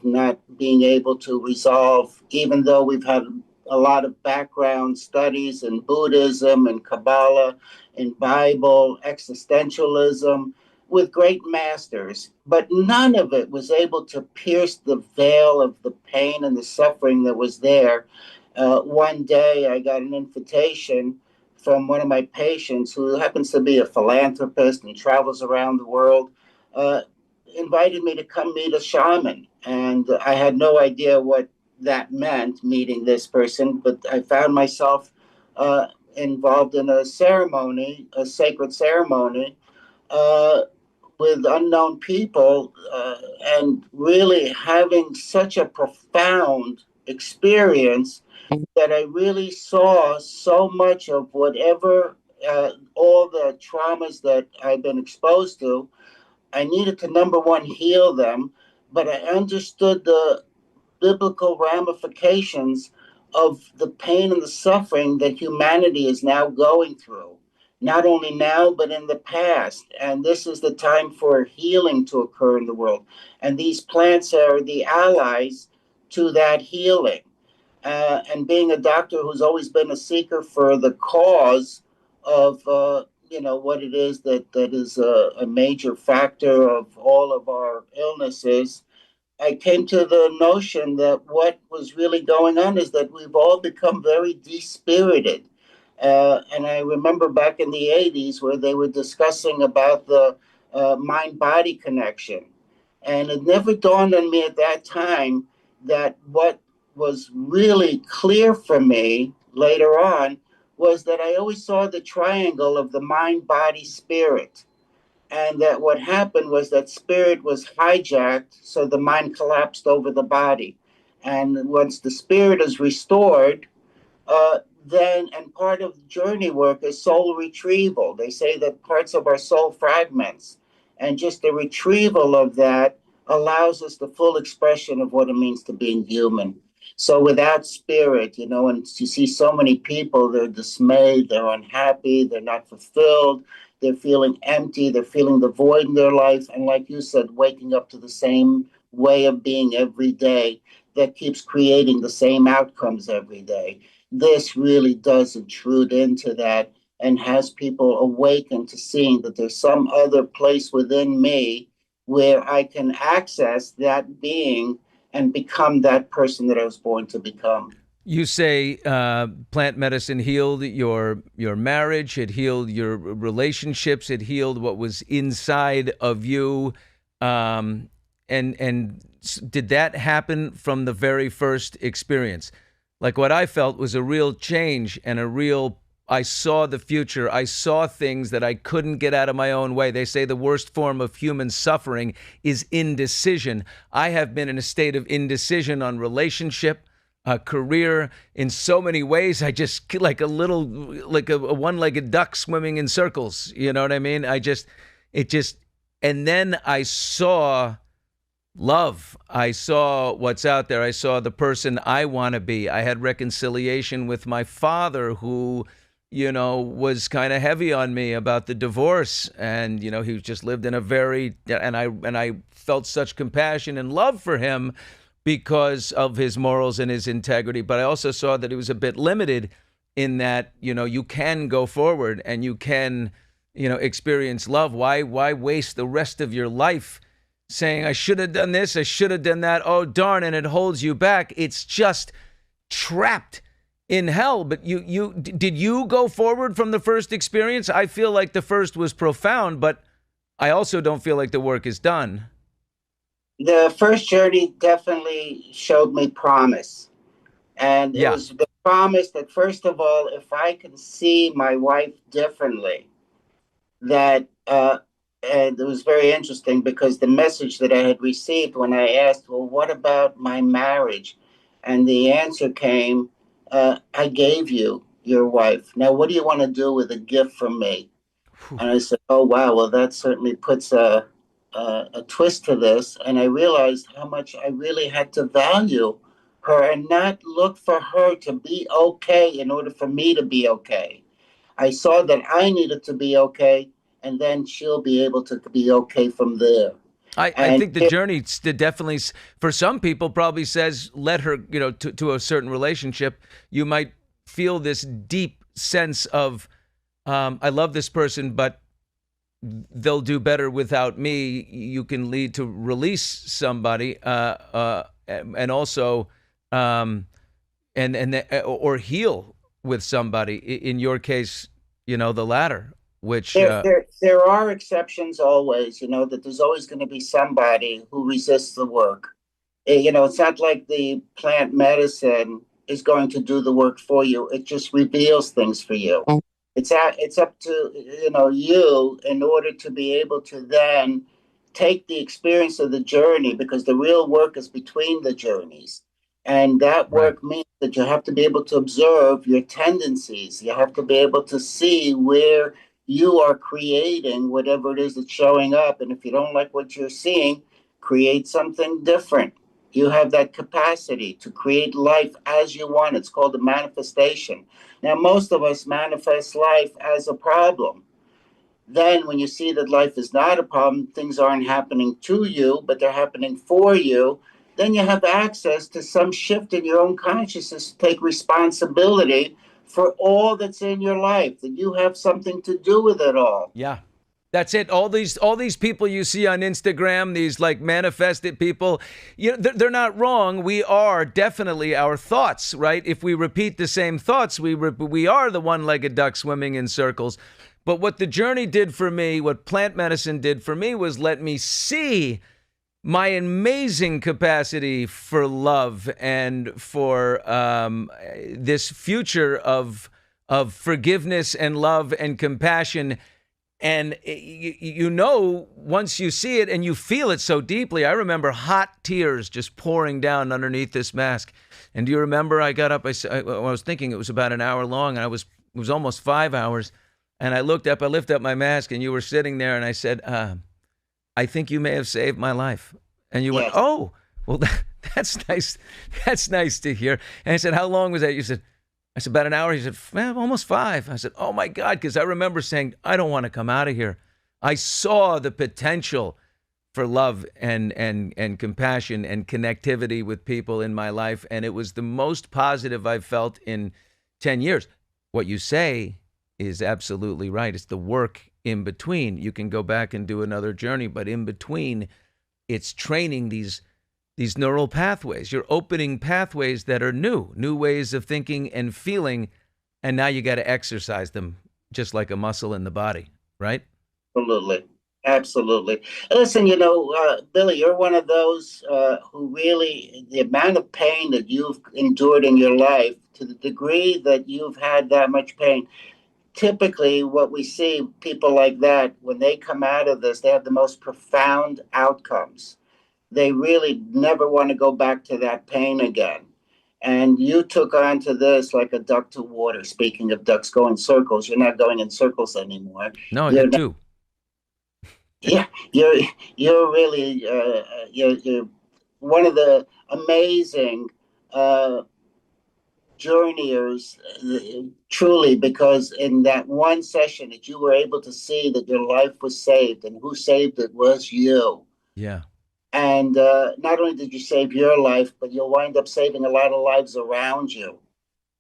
not being able to resolve, even though we've had a lot of background studies in Buddhism and Kabbalah and Bible, existentialism, with great masters, but none of it was able to pierce the veil of the pain and the suffering that was there. One day I got an invitation from one of my patients who happens to be a philanthropist and travels around the world, uh, invited me to come meet a shaman. And I had no idea what that meant, meeting this person, but I found myself involved in a ceremony, a sacred ceremony, uh, with unknown people, and really having such a profound experience that I really saw so much of whatever, all the traumas that I've been exposed to. I needed to, number one, heal them, but I understood the biblical ramifications of the pain and the suffering that humanity is now going through, not only now, but in the past. And this is the time for healing to occur in the world. And these plants are the allies to that healing. And being a doctor who's always been a seeker for the cause of what it is that is a major factor of all of our illnesses, I came to the notion that what was really going on is that we've all become very dispirited. And I remember back in the 80s where they were discussing about the mind body connection. And it never dawned on me at that time that what was really clear for me later on was that I always saw the triangle of the mind, body, spirit, and that what happened was that spirit was hijacked, so the mind collapsed over the body. And once the spirit is restored, then, and part of the journey work is soul retrieval. They say that parts of our soul fragments, and just the retrieval of that allows us the full expression of what it means to being human. So without spirit, and you see so many people, they're dismayed, they're unhappy, they're not fulfilled, they're feeling empty, they're feeling the void in their life. And like you said, waking up to the same way of being every day that keeps creating the same outcomes every day. This really does intrude into that and has people awaken to seeing that there's some other place within me where I can access that being and become that person that I was born to become. You say plant medicine healed your marriage, it healed your relationships, it healed what was inside of you, and did that happen from the very first experience? Like what I felt was a real change and a real. I saw the future. I saw things that I couldn't get out of my own way. They say the worst form of human suffering is indecision. I have been in a state of indecision on relationship, career, in so many ways. I just like a one-legged duck swimming in circles. You know what I mean? And then I saw love. I saw what's out there. I saw the person I want to be. I had reconciliation with my father, who, was kind of heavy on me about the divorce. And, he just lived in and I felt such compassion and love for him because of his morals and his integrity. But I also saw that he was a bit limited in that, you can go forward and you can, experience love. Why waste the rest of your life saying, I should have done this, I should have done that, oh darn, and it holds you back. It's just trapped in hell. But did you go forward from the first experience? I feel like the first was profound, but I also don't feel like the work is done. The first journey definitely showed me promise. And it was the promise that, first of all, if I can see my wife differently, that and it was very interesting because the message that I had received when I asked, well, what about my marriage? And the answer came, I gave you your wife. Now, what do you want to do with a gift from me? And I said, oh, wow, well, that certainly puts a twist to this. And I realized how much I really had to value her and not look for her to be okay in order for me to be okay. I saw that I needed to be okay, and then she'll be able to be okay from there. I think the journey definitely, for some people, probably says, let her, to a certain relationship, you might feel this deep sense of, I love this person, but they'll do better without me. You can lead to release somebody, and also, or heal with somebody. In your case, the latter. Which there are exceptions always, that there's always going to be somebody who resists the work. It's not like the plant medicine is going to do the work for you. It just reveals things for you. It's up to you in order to be able to then take the experience of the journey, because the real work is between the journeys. And that work means that you have to be able to observe your tendencies. You have to be able to see where you are creating whatever it is that's showing up. And if you don't like what you're seeing, create something different. You have that capacity to create life as you want. It's called a manifestation. Now, most of us manifest life as a problem. Then when you see that life is not a problem, things aren't happening to you, but they're happening for you, then you have access to some shift in your own consciousness to take responsibility for all that's in your life, that you have something to do with it all. Yeah. That's it. All these people you see on Instagram, these like manifested people, they're not wrong. We are definitely our thoughts, right? If we repeat the same thoughts, we are the one-legged duck swimming in circles. But what the journey did for me, what plant medicine did for me, was let me see my amazing capacity for love and for this future of forgiveness and love and compassion. And once you see it and you feel it so deeply, I remember hot tears just pouring down underneath this mask. And do you remember I got up, I was thinking it was about an hour long, and it was almost 5 hours. And I lifted up my mask, and you were sitting there, and I said, I think you may have saved my life. And you went, oh, well, That's nice. That's nice to hear. And I said, how long was that? You said, I said, about an hour. He said, almost 5. I said, oh my God, because I remember saying, I don't want to come out of here. I saw the potential for love and compassion and connectivity with people in my life, and it was the most positive I've felt in 10 years. What you say is absolutely right. It's the work in between. You can go back and do another journey, but in between, it's training these neural pathways. You're opening pathways that are new ways of thinking and feeling, and now you got to exercise them just like a muscle in the body, right? Absolutely. Absolutely. Listen, Billy, you're one of those who really, the amount of pain that you've endured in your life, to the degree that you've had that much pain, typically what we see people like that, when they come out of this, they have the most profound outcomes. They really never want to go back to that pain again. And you took on to this like a duck to water. Speaking of ducks going in circles, you're not going in circles anymore. No, I You're got 2. Yeah, you're really you're one of the amazing uh, journeyers, truly, because in that one session that you were able to see that your life was saved, and who saved it was you. Yeah. And not only did you save your life, but you'll wind up saving a lot of lives around you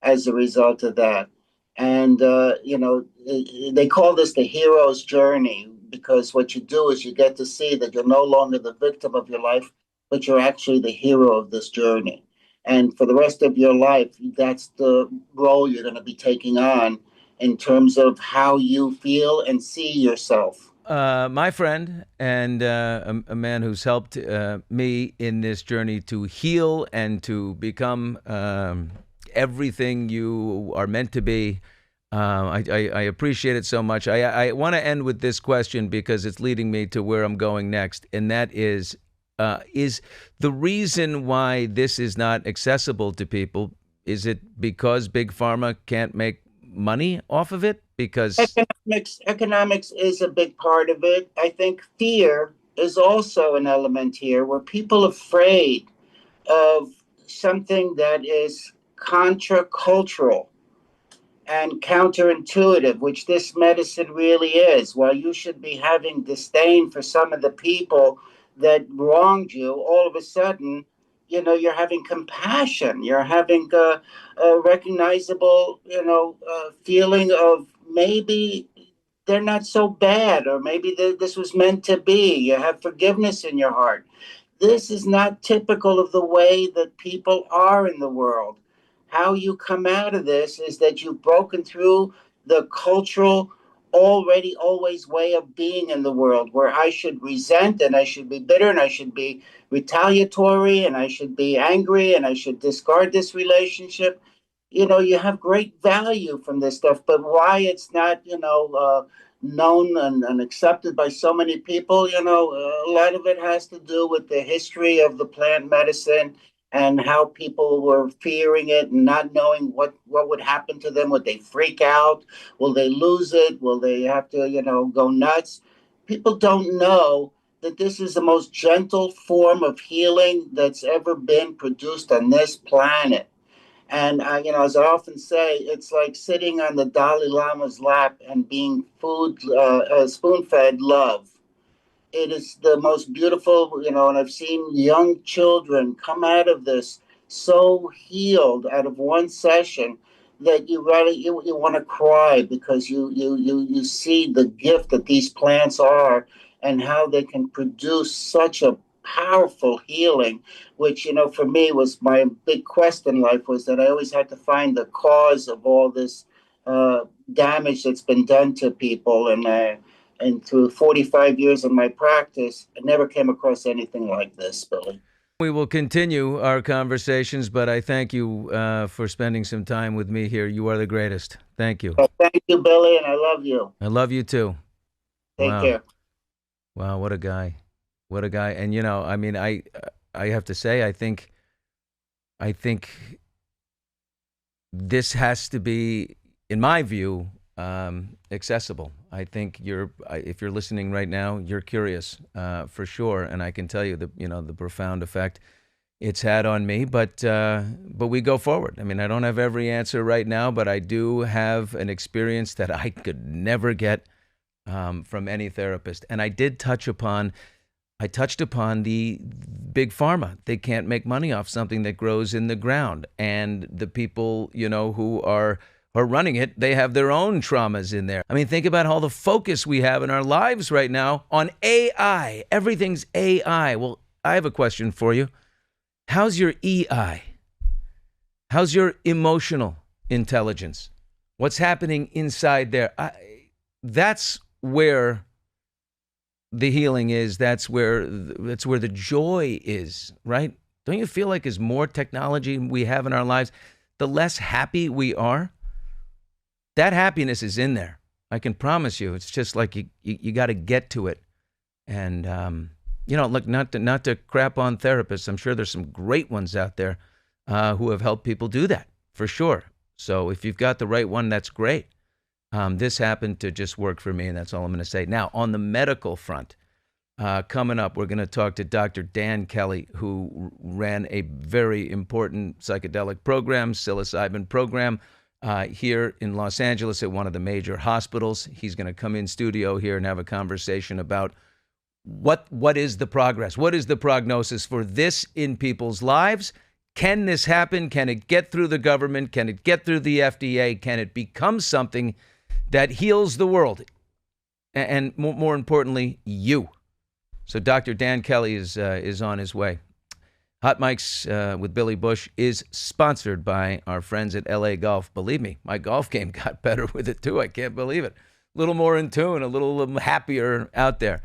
as a result of that. And, they call this the hero's journey, because what you do is you get to see that you're no longer the victim of your life, but you're actually the hero of this journey. And for the rest of your life, that's the role you're going to be taking on in terms of how you feel and see yourself. My friend and a man who's helped me in this journey to heal and to become everything you are meant to be. I appreciate it so much. I want to end with this question because it's leading me to where I'm going next, and that is the reason why this is not accessible to people, is it because Big Pharma can't make money off of it? Because Economics is a big part of it. I think fear is also an element here, where people are afraid of something that is contra-cultural and counterintuitive, which this medicine really is. While you should be having disdain for some of the people that wronged you, all of a sudden, you're having compassion. You're having a recognizable, feeling of maybe they're not so bad, or maybe this was meant to be. You have forgiveness in your heart. This is not typical of the way that people are in the world. How you come out of this is that you've broken through the cultural, already always way of being in the world, where I should resent and I should be bitter and I should be retaliatory and I should be angry and I should discard this relationship. You have great value from this stuff, but why it's not, known and accepted by so many people, a lot of it has to do with the history of the plant medicine and how people were fearing it and not knowing what would happen to them. Would they freak out? Will they lose it? Will they have to, go nuts? People don't know that this is the most gentle form of healing that's ever been produced on this planet. And, as I often say, it's like sitting on the Dalai Lama's lap and being spoon-fed love. It is the most beautiful, and I've seen young children come out of this so healed out of one session that you want to cry, because you see the gift that these plants are and how they can produce such a powerful healing, which, for me was my big quest in life, was that I always had to find the cause of all this damage that's been done to people. And through 45 years of my practice, I never came across anything like this, Billy. we will continue our conversations, but I thank you for spending some time with me here. You are the greatest. Thank you. Well, thank you, Billy, and I love you. I love you too. Take Wow. care. Wow, what a guy. What a guy. And I mean, I have to say, I think this has to be, in my view, accessible. I think if you're listening right now, you're curious for sure, and I can tell you the profound effect it's had on me, but we go forward. I mean, I don't have every answer right now, but I do have an experience that I could never get from any therapist. And I touched upon the big pharma. They can't make money off something that grows in the ground, and the people, who are running it, they have their own traumas in there. I mean, think about all the focus we have in our lives right now on AI. Everything's AI. Well, I have a question for you. How's your EI? How's your emotional intelligence? What's happening inside there? That's where the healing is. That's where the joy is, right? Don't you feel like as more technology we have in our lives, the less happy we are? That happiness is in there. I can promise you. It's just like you got to get to it. And look, not to crap on therapists. I'm sure there's some great ones out there who have helped people do that, for sure. So if you've got the right one, that's great. This happened to just work for me, and that's all I'm going to say. Now, on the medical front, coming up, we're going to talk to Dr. Dan Kelly, who ran a very important psychedelic program, psilocybin program, here in Los Angeles at one of the major hospitals. He's going to come in studio here and have a conversation about what is the progress? What is the prognosis for this in people's lives? Can this happen? Can it get through the government? Can it get through the FDA? Can it become something that heals the world? And more importantly, you. So Dr. Dan Kelly is on his way. Hot Mics with Billy Bush is sponsored by our friends at LA Golf. Believe me, my golf game got better with it too. I can't believe it. A little more in tune, a little happier out there.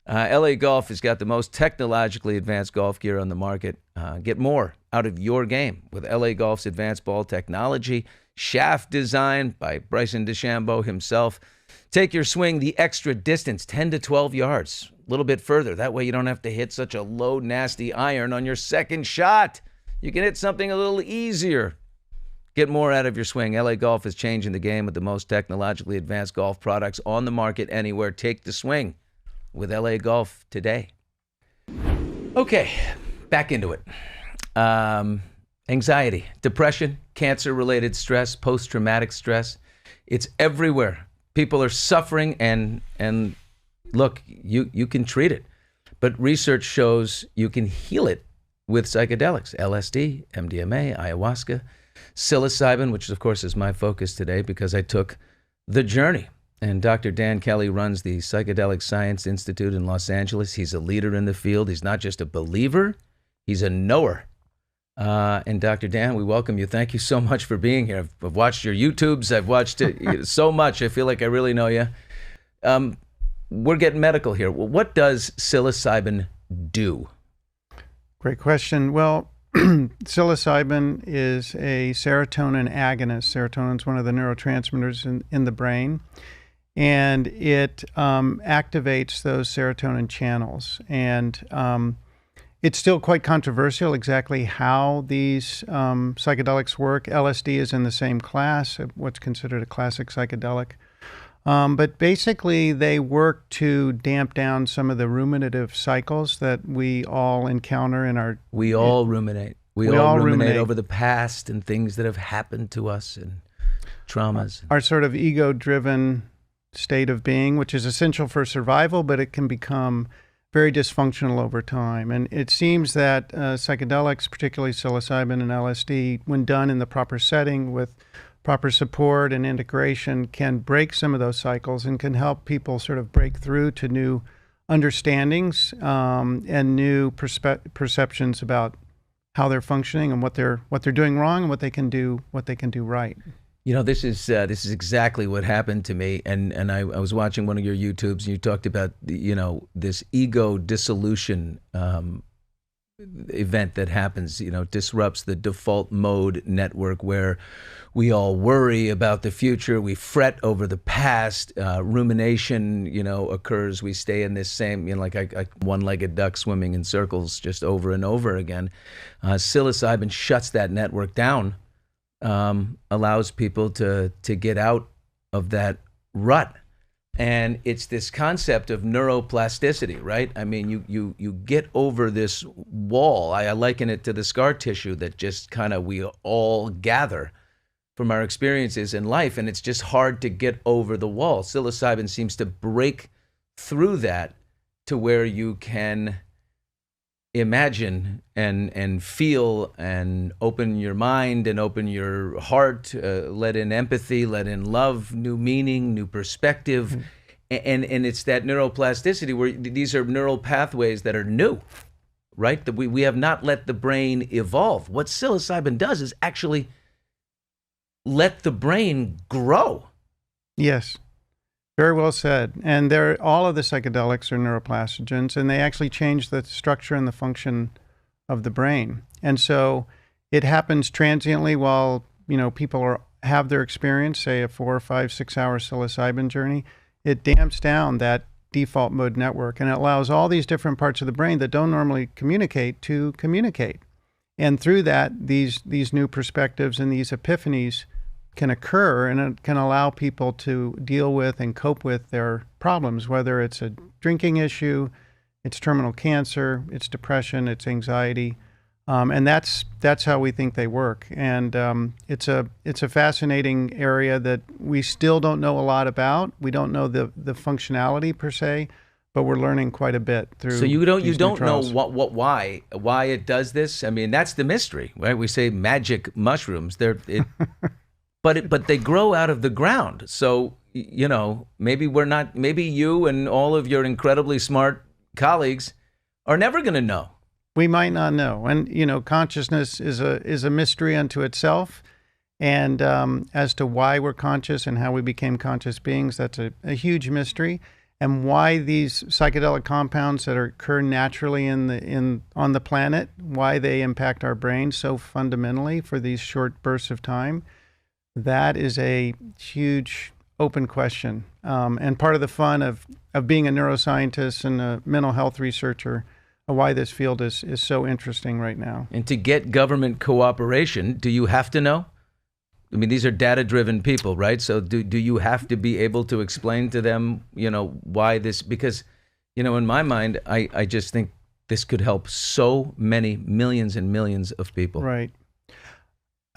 LA Golf has got the most technologically advanced golf gear on the market. Get more out of your game with LA Golf's advanced ball technology, shaft design by Bryson DeChambeau himself. Take your swing the extra distance, 10 to 12 yards, a little bit further. That way you don't have to hit such a low, nasty iron on your second shot. You can hit something a little easier. Get more out of your swing. LA Golf is changing the game with the most technologically advanced golf products on the market anywhere. Take the swing with LA Golf today. Okay, back into it. Anxiety, depression, cancer-related stress, post-traumatic stress. It's everywhere. People are suffering, and look, you can treat it. But research shows you can heal it with psychedelics, LSD, MDMA, ayahuasca, psilocybin, which of course is my focus today because I took the journey. And Dr. Dan Kelly runs the Psychedelic Science Institute in Los Angeles. He's a leader in the field. He's not just a believer, he's a knower. And Dr. Dan, we welcome you. Thank you so much for being here. I've watched your YouTubes. I've watched it so much. I feel like I really know you. We're getting medical here. Well, what does psilocybin do? Great question. Well, psilocybin is a serotonin agonist. Serotonin is one of the neurotransmitters in the brain, and it activates those serotonin channels. And it's still quite controversial exactly how these psychedelics work. LSD is in the same class, what's considered a classic psychedelic. But basically, they work to damp down some of the ruminative cycles that we all encounter in our... We all ruminate. We all ruminate over the past and things that have happened to us and traumas. Our sort of ego-driven state of being, which is essential for survival, but it can become very dysfunctional over time. And it seems that psychedelics, particularly psilocybin and LSD, when done in the proper setting with proper support and integration, can break some of those cycles and can help people sort of break through to new understandings and new perceptions about how they're functioning and what they're doing wrong and what they can do right. You know, this is exactly what happened to me, and I was watching one of your YouTubes, and you talked about this ego dissolution event that happens, disrupts the default mode network where we all worry about the future, we fret over the past, rumination, occurs, we stay in this same, like a one-legged duck swimming in circles just over and over again. Psilocybin shuts that network down, allows people to get out of that rut. And it's this concept of neuroplasticity, right? I mean, you get over this wall. I liken it to the scar tissue that just kind of we all gather from our experiences in life, and it's just hard to get over the wall. Psilocybin seems to break through that to where you can imagine and feel and open your mind and open your heart, let in empathy, let in love, new meaning, new perspective. And it's that neuroplasticity where these are neural pathways that are new, right? That we have not let the brain evolve. What psilocybin does is actually let the brain grow. Yes, very well said. And all of the psychedelics are neuroplastogens, and they actually change the structure and the function of the brain. And so it happens transiently while people have their experience, say a 4 or 5, 6 hour psilocybin journey. It damps down that default mode network, and it allows all these different parts of the brain that don't normally communicate to communicate. And through that, these new perspectives and these epiphanies can occur, and it can allow people to deal with and cope with their problems, whether it's a drinking issue, it's terminal cancer, it's depression, it's anxiety, and that's how we think they work. And it's a fascinating area that we still don't know a lot about. We don't know the functionality per se, but we're learning quite a bit through. So you don't know trials. why it does this. I mean, that's the mystery, right? We say magic mushrooms. But they grow out of the ground. So, maybe you and all of your incredibly smart colleagues are never going to know. We might not know. And, consciousness is a mystery unto itself. And as to why we're conscious and how we became conscious beings, that's a huge mystery. And why these psychedelic compounds that occur naturally on the planet, why they impact our brain so fundamentally for these short bursts of time, that is a huge open question. And part of the fun of being a neuroscientist and a mental health researcher, why this field is so interesting right now. And to get government cooperation, do you have to know? I mean, these are data-driven people, right? So do you have to be able to explain to them, why this? Because, in my mind, I just think this could help so many millions and millions of people. Right.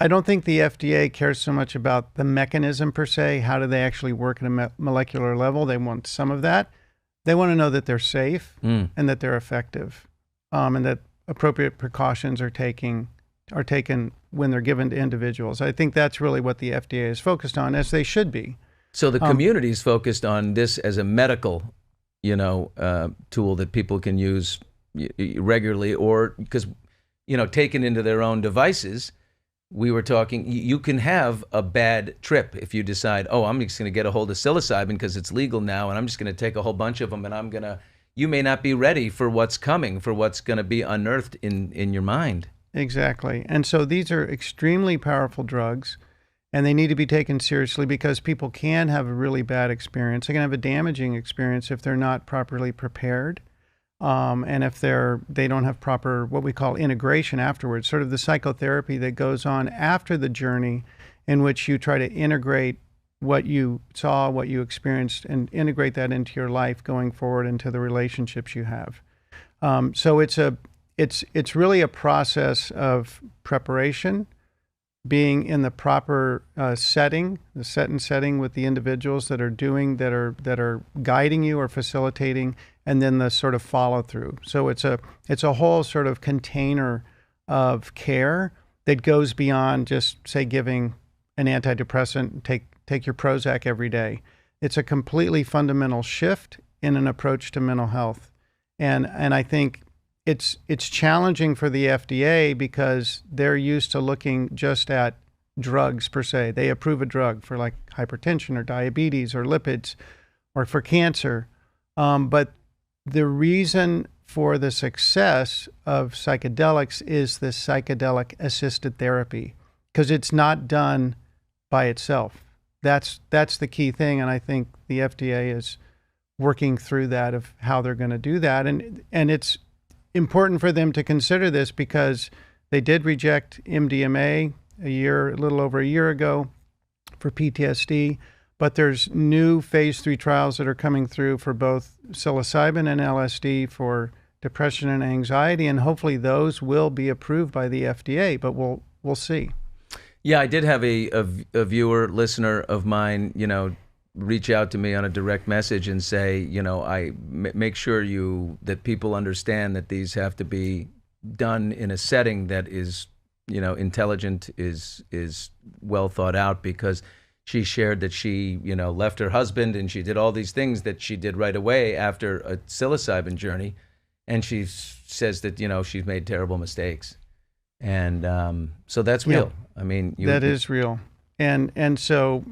I don't think the FDA cares so much about the mechanism per se. How do they actually work at a molecular level? They want some of that. They want to know that they're safe and that they're effective, and that appropriate precautions are taken when they're given to individuals. I think that's really what the FDA is focused on, as they should be. So the community is focused on this as a medical, tool that people can use regularly, or because, taken into their own devices. We were talking, you can have a bad trip if you decide, I'm just going to get a hold of psilocybin because it's legal now, and I'm just going to take a whole bunch of them, and you may not be ready for what's coming, for what's going to be unearthed in your mind. Exactly. And so these are extremely powerful drugs, and they need to be taken seriously because people can have a really bad experience. They can have a damaging experience if they're not properly prepared. And if they don't have proper, what we call integration afterwards, sort of the psychotherapy that goes on after the journey, in which you try to integrate what you saw, what you experienced, and integrate that into your life going forward, into the relationships you have. So it's really a process of preparation, being in the proper setting, the set and setting with the individuals that are guiding you or facilitating, and then the sort of follow through. So it's a whole sort of container of care that goes beyond just, say, giving an antidepressant, take your Prozac every day. It's a completely fundamental shift in an approach to mental health. And I think it's challenging for the FDA because they're used to looking just at drugs per se. They approve a drug for like hypertension or diabetes or lipids or for cancer. But the reason for the success of psychedelics is the psychedelic assisted therapy, because it's not done by itself. That's the key thing, and I think the FDA is working through that of how they're going to do that. And it's important for them to consider this because they did reject MDMA a little over a year ago for PTSD, But there's new phase 3 trials that are coming through for both psilocybin and LSD for depression and anxiety, and hopefully those will be approved by the FDA, but we'll see. Yeah, I did have a viewer, listener of mine, reach out to me on a direct message and say, make sure that people understand that these have to be done in a setting that is, intelligent, is well thought out, because she shared that she, left her husband and she did all these things that she did right away after a psilocybin journey. And she says that, she's made terrible mistakes. And so that's real. I mean, that is real. And so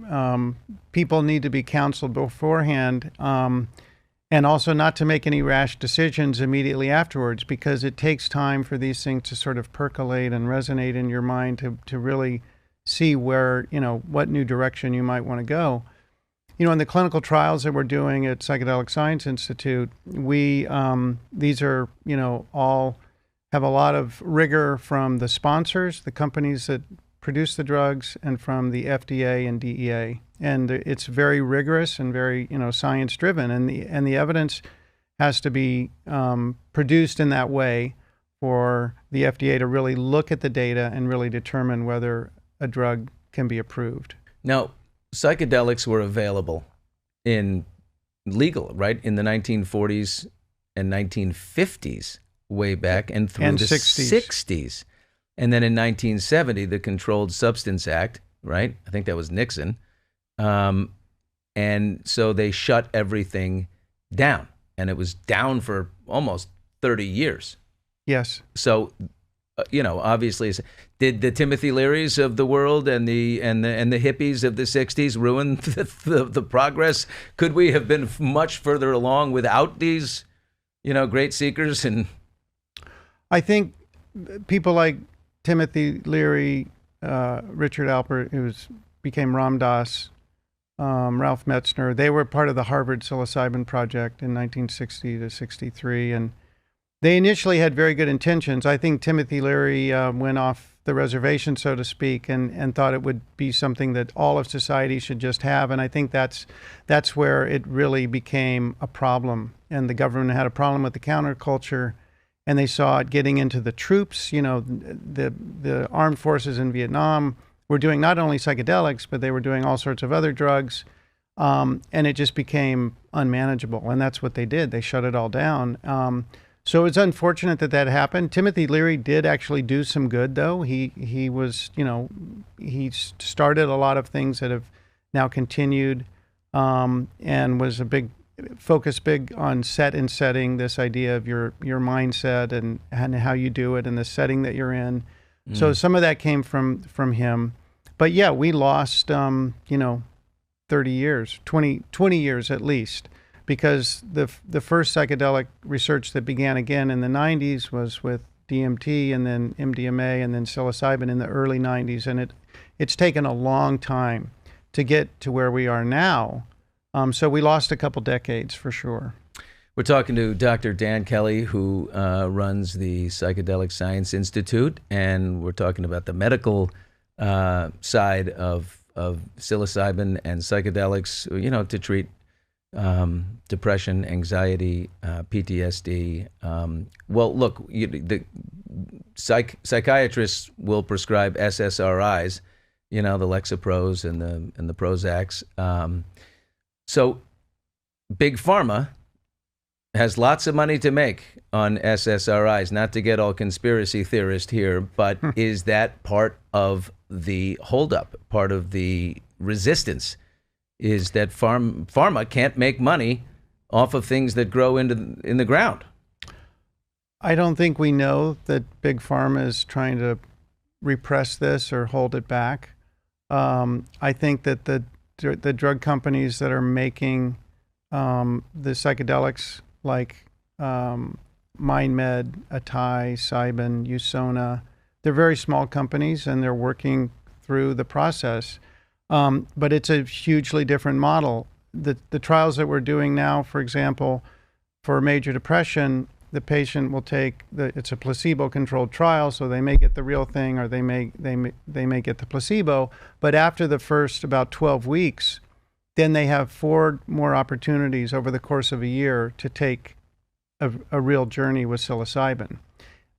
people need to be counseled beforehand, and also not to make any rash decisions immediately afterwards, because it takes time for these things to sort of percolate and resonate in your mind to really see where, what new direction you might want to go. In the clinical trials that we're doing at Psychedelic Science Institute, these are, all have a lot of rigor from the sponsors, the companies that produce the drugs, and from the FDA and DEA. And it's very rigorous and very, science driven. And the evidence has to be produced in that way for the FDA to really look at the data and really determine whether a drug can be approved. Now, psychedelics were available legal, right, in the 1940s and 1950s, way back, and through the 60s. And then in 1970, the Controlled Substance Act, right? I think that was Nixon. And so they shut everything down, and it was down for almost 30 years. Yes. So, obviously, did the Timothy Learys of the world and the hippies of the 60s ruin the progress? Could we have been much further along without these, great seekers? And I think people like Timothy Leary, Richard Alpert, who became Ram Dass, Ralph Metzner, they were part of the Harvard psilocybin project in 1960 to 63, and they initially had very good intentions. I think Timothy Leary went off the reservation, so to speak, and thought it would be something that all of society should just have, and I think that's where it really became a problem, and the government had a problem with the counterculture. And they saw it getting into the troops. The armed forces in Vietnam were doing not only psychedelics, but they were doing all sorts of other drugs. And it just became unmanageable. And that's what they did. They shut it all down. So it's unfortunate that happened. Timothy Leary did actually do some good, though. He was, he started a lot of things that have now continued, and was focus big on setting, this idea of your mindset and how you do it and the setting that you're in. So some of that came from him. But yeah, we lost 30 years, 20 years at least, because the first psychedelic research that began again in the 90s was with DMT and then MDMA and then psilocybin in the early 90s, and it's taken a long time to get to where we are now. So we lost a couple decades for sure. We're talking to Dr. Dan Kelly, who runs the Psychedelic Science Institute, and we're talking about the medical side of psilocybin and psychedelics, to treat depression, anxiety, PTSD. Well, look, the psychiatrists will prescribe SSRIs, the Lexapros and the Prozacs. So Big Pharma has lots of money to make on SSRIs, not to get all conspiracy theorist here, but is that part of the holdup, part of the resistance, is that pharma can't make money off of things that grow in the ground? I don't think we know that Big Pharma is trying to repress this or hold it back. I think that the drug companies that are making the psychedelics, like MindMed, Atai, Cybin, Usona, they're very small companies and they're working through the process. But it's a hugely different model. The trials that we're doing now, for example, for major depression, the patient will it's a placebo-controlled trial, so they may get the real thing or they may get the placebo. But after the first about 12 weeks, then they have 4 more opportunities over the course of a year to take a real journey with psilocybin,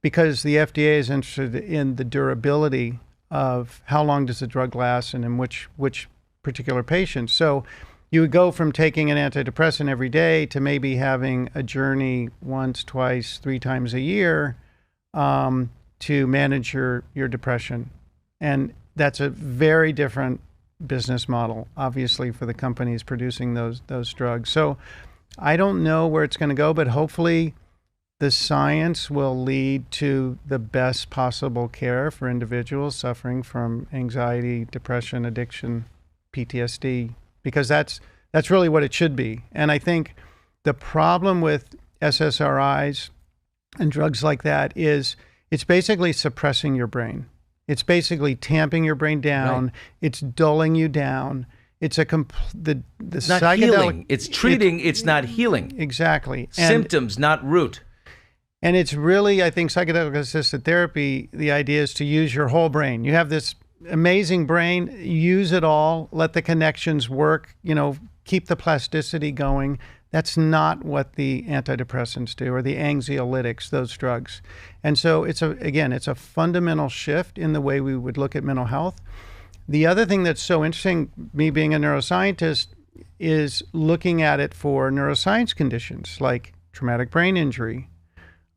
because the FDA is interested in the durability of how long does the drug last and in which particular patients. So you would go from taking an antidepressant every day to maybe having a journey once, twice, 3 times a year to manage your depression. And that's a very different business model, obviously, for the companies producing those drugs. So I don't know where it's going to go, but hopefully the science will lead to the best possible care for individuals suffering from anxiety, depression, addiction, PTSD, because that's really what it should be. And I think the problem with SSRIs and drugs like that is it's basically suppressing your brain. It's basically tamping your brain down. Right. It's dulling you down. It's it's not psychedelic. Healing. It's treating. It's not healing. Exactly. Symptoms, not root. And it's really, I think, psychedelic assisted therapy, the idea is to use your whole brain. You have this amazing brain, use it all, let the connections work, keep the plasticity going. That's not what the antidepressants do, or the anxiolytics, those drugs. And so it's a fundamental shift in the way we would look at mental health. The other thing that's so interesting, me being a neuroscientist, is looking at it for neuroscience conditions like traumatic brain injury,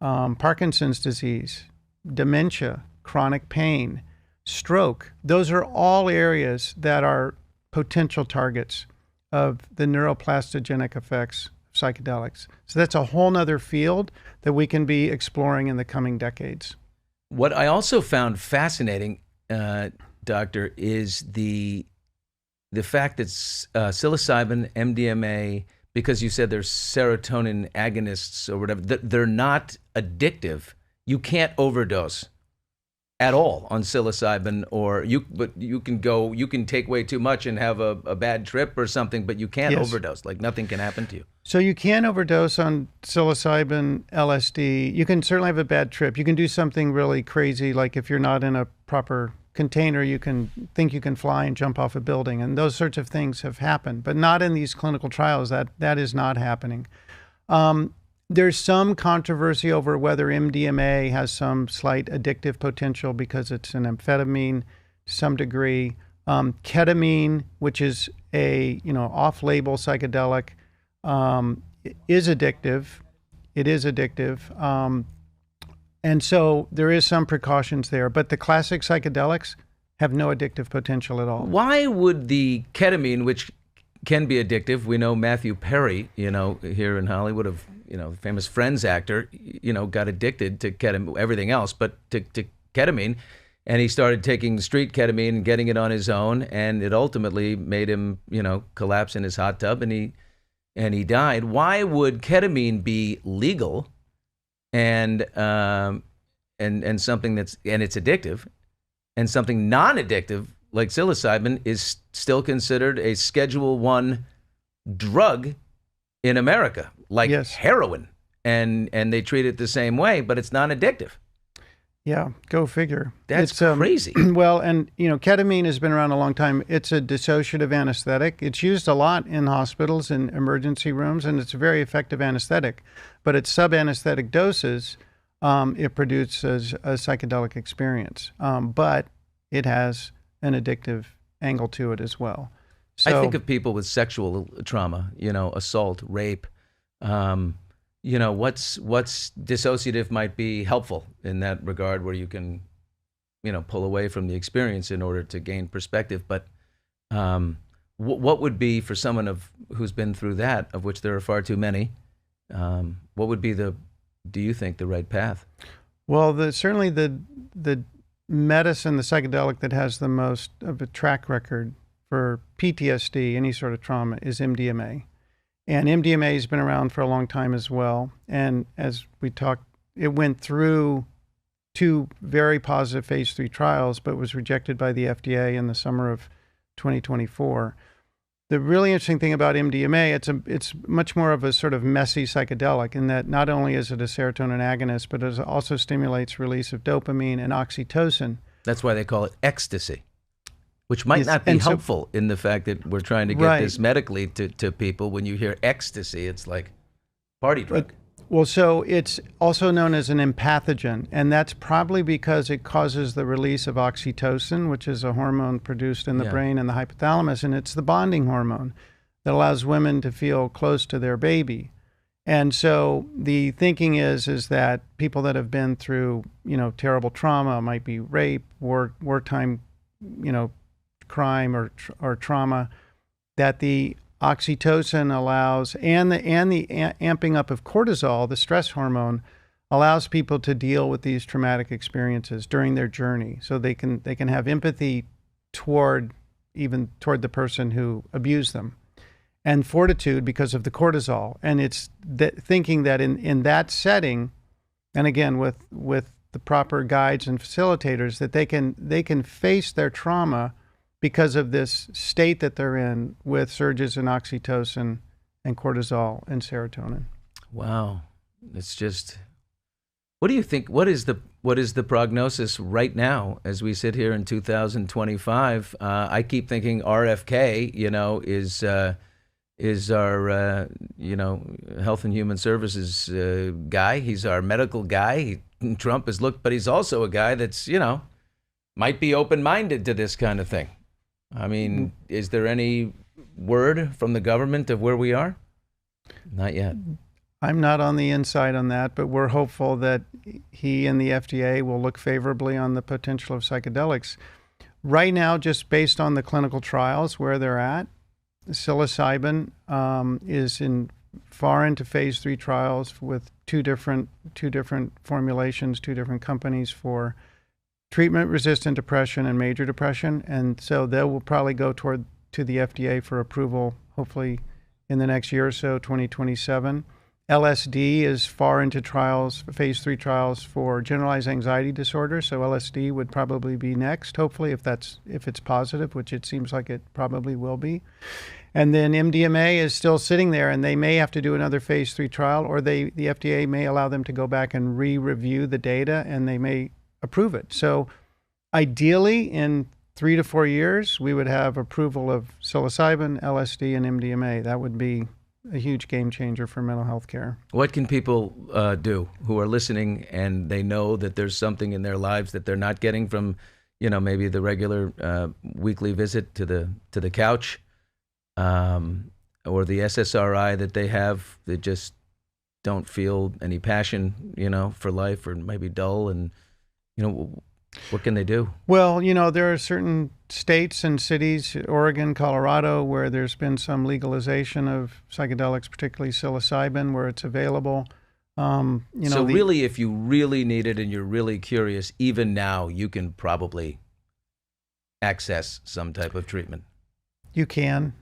Parkinson's disease, dementia, chronic pain, stroke. Those are all areas that are potential targets of the neuroplastogenic effects of psychedelics. So that's a whole nother field that we can be exploring in the coming decades. What I also found fascinating, Doctor, is the fact that psilocybin, MDMA, because you said they're serotonin agonists or whatever, they're not addictive. You can't overdose at all on psilocybin, but you can take way too much and have a bad trip or something, but you can't overdose. Like nothing can happen to you. So you can overdose on psilocybin, LSD. You can certainly have a bad trip. You can do something really crazy, like if you're not in a proper container, you can think you can fly and jump off a building, and those sorts of things have happened, but not in these clinical trials. That is not happening. There's some controversy over whether MDMA has some slight addictive potential because it's an amphetamine to some degree. Ketamine, which is a off-label psychedelic, is addictive. It is addictive. And so there is some precautions there, but the classic psychedelics have no addictive potential at all. Why would the ketamine, which can be addictive, we know Matthew Perry, here in Hollywood, famous Friends actor, got addicted to ketamine, everything else, but to ketamine, and he started taking street ketamine and getting it on his own, and it ultimately made him, collapse in his hot tub, and he died. Why would ketamine be legal? And something it's addictive, and something non-addictive like psilocybin is still considered a Schedule I drug in America, like heroin, and they treat it the same way, but it's non-addictive. Yeah, go figure. That's crazy. Well, and ketamine has been around a long time. It's a dissociative anesthetic. It's used a lot in hospitals and emergency rooms, and it's a very effective anesthetic. But at sub-anesthetic doses, it produces a psychedelic experience. But it has an addictive angle to it as well. So, I think of people with sexual trauma, assault, rape. What's dissociative might be helpful in that regard, where you can, pull away from the experience in order to gain perspective. But what would be, for someone who's been through that, of which there are far too many, what would be do you think, the right path? Well, certainly the medicine, the psychedelic that has the most of a track record for PTSD, any sort of trauma, is MDMA. And MDMA has been around for a long time as well. And as we talked, it went through 2 very positive phase 3 trials, but was rejected by the FDA in the summer of 2024. The really interesting thing about MDMA, it's much more of a sort of messy psychedelic in that not only is it a serotonin agonist, but it also stimulates release of dopamine and oxytocin. That's why they call it ecstasy. Which might Yes, not be and so- helpful in the fact that we're trying to get Right. this medically to people. When you hear ecstasy, it's like party drug. Well, so it's also known as an empathogen, and that's probably because it causes the release of oxytocin, which is a hormone produced in the Yeah. brain and the hypothalamus, and it's the bonding hormone that allows women to feel close to their baby. And so the thinking is that people that have been through, terrible trauma, might be rape, wartime, crime or trauma, that the oxytocin allows, and the amping up of cortisol, the stress hormone, allows people to deal with these traumatic experiences during their journey, so they can have empathy toward the person who abused them, and fortitude because of the cortisol. And it's thinking that in that setting, and again with the proper guides and facilitators, that they can face their trauma because of this state that they're in, with surges in oxytocin and cortisol and serotonin. Wow, it's just. What do you think? What is the prognosis right now as we sit here in 2025? I keep thinking RFK, is our Health and Human Services guy. He's our medical guy. Trump has looked, but he's also a guy that's might be open-minded to this kind of thing. I mean, is there any word from the government of where we are? Not yet. I'm not on the inside on that, but we're hopeful that he and the FDA will look favorably on the potential of psychedelics. Right now, just based on the clinical trials where they're at, psilocybin is far into phase 3 trials with two different formulations, two different companies for treatment-resistant depression and major depression, and so they will probably go to the FDA for approval, hopefully in the next year or so, 2027. LSD is far into trials, phase 3 trials for generalized anxiety disorder, so LSD would probably be next, hopefully, if it's positive, which it seems like it probably will be. And then MDMA is still sitting there, and they may have to do another phase 3 trial, or the FDA may allow them to go back and re-review the data, and they may approve it. So ideally, in 3 to 4 years, we would have approval of psilocybin, LSD, and MDMA. That would be a huge game changer for mental health care. What can people do who are listening and they know that there's something in their lives that they're not getting from, maybe the regular weekly visit to the couch, or the SSRI that they have, that just don't feel any passion, for life, or maybe dull, and what can they do? Well, there are certain states and cities, Oregon, Colorado, where there's been some legalization of psychedelics, particularly psilocybin, where it's available. Really, if you really need it and you're really curious, even now, you can probably access some type of treatment. You can.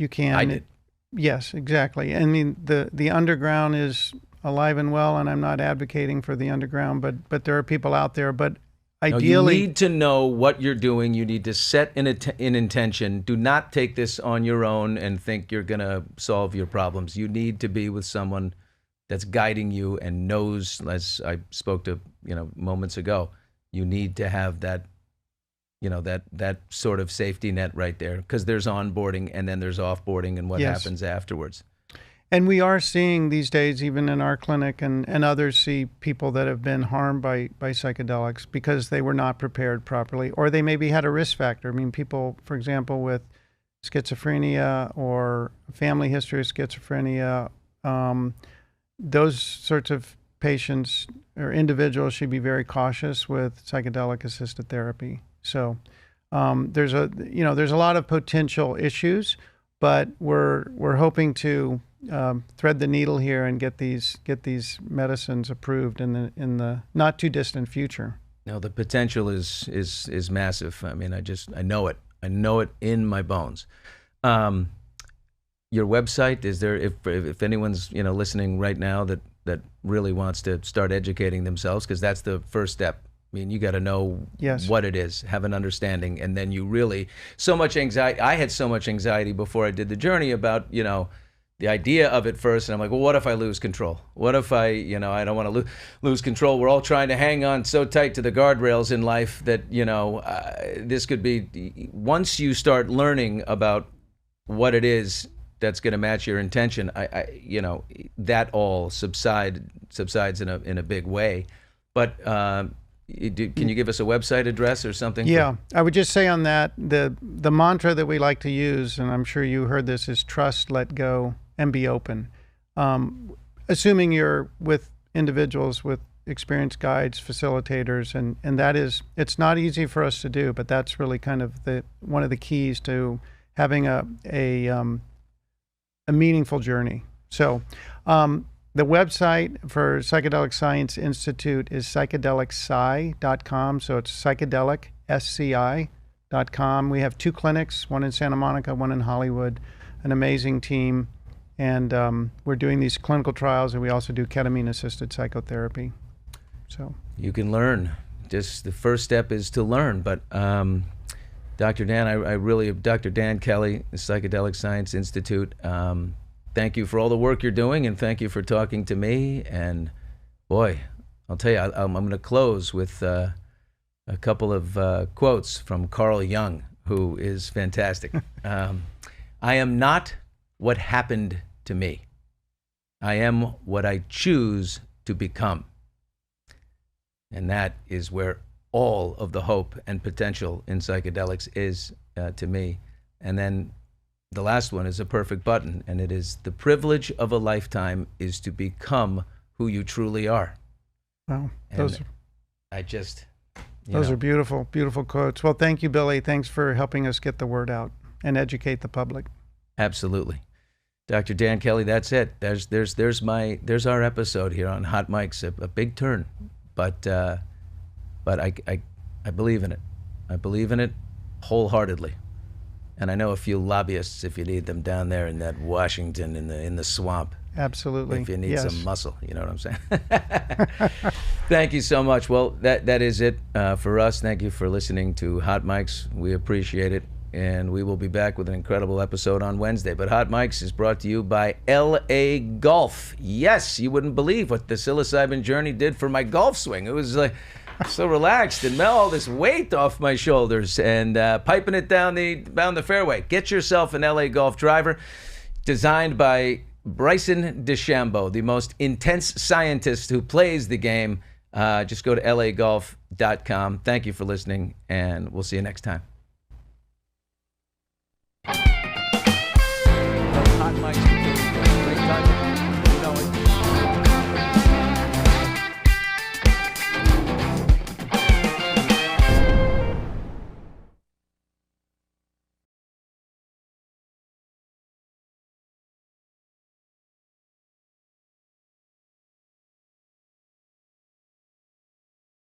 I did. Yes, exactly. I mean, the underground is alive and well, and I'm not advocating for the underground, but there are people out there. But ideally, you need to know what you're doing. You need to set an intention. Do not take this on your own and think you're going to solve your problems. You need to be with someone that's guiding you and knows, as I spoke to, moments ago, you need to have that, that sort of safety net right there, because there's onboarding and then there's offboarding and what Yes. happens afterwards. And we are seeing these days, even in our clinic and others, see people that have been harmed by psychedelics because they were not prepared properly, or they maybe had a risk factor. I mean, people, for example, with schizophrenia or family history of schizophrenia, those sorts of patients or individuals should be very cautious with psychedelic assisted therapy. So there's a lot of potential issues, but we're hoping to thread the needle here and get these medicines approved in the not too distant future. No, the potential is massive. I mean, I know it. I know it in my bones. Your website, is there, if anyone's listening right now that really wants to start educating themselves, because that's the first step. I mean, you got to know Yes. what it is, have an understanding, and then you really, so much anxiety. I had so much anxiety before I did the journey about, the idea of it first, and I'm like, well, what if I lose control? What if I don't want to lose control? We're all trying to hang on so tight to the guardrails in life that, this could be, once you start learning about what it is that's going to match your intention, that all subsides in a big way. But can you give us a website address or something? Yeah, I would just say on that, the mantra that we like to use, and I'm sure you heard this, is trust, let go, and be open. Assuming you're with individuals with experienced guides, facilitators, and that is, it's not easy for us to do, but that's really kind of one of the keys to having a meaningful journey. So the website for Psychedelic Science Institute is psychedelicsci.com. So it's psychedelicsci.com. We have 2 clinics, one in Santa Monica, one in Hollywood, an amazing team. And we're doing these clinical trials, and we also do ketamine-assisted psychotherapy. So you can learn. Just the first step is to learn. But Dr. Dan, Dr. Dan Kelly, the Psychedelic Science Institute, thank you for all the work you're doing, and thank you for talking to me. And boy, I'll tell you, I'm going to close with a couple of quotes from Carl Jung, who is fantastic. I am not what happened to me. I am what I choose to become. And that is where all of the hope and potential in psychedelics is to me. And then the last one is a perfect button, and it is, the privilege of a lifetime is to become who you truly are. Wow. Those are beautiful, beautiful quotes. Well, thank you, Billy. Thanks for helping us get the word out and educate the public. Absolutely. Dr. Dan Kelly, that's it. There's our episode here on Hot Mics. A big turn, but I believe in it. I believe in it wholeheartedly, and I know a few lobbyists if you need them down there in that Washington in the swamp. Absolutely. If you need some muscle, you know what I'm saying. Thank you so much. Well, that is it for us. Thank you for listening to Hot Mics. We appreciate it. And we will be back with an incredible episode on Wednesday. But Hot Mics is brought to you by LA Golf. Yes, you wouldn't believe what the psilocybin journey did for my golf swing. It was like so relaxed and all this weight off my shoulders and piping it down the fairway. Get yourself an LA Golf driver designed by Bryson DeChambeau, the most intense scientist who plays the game. Just go to lagolf.com. Thank you for listening, and we'll see you next time.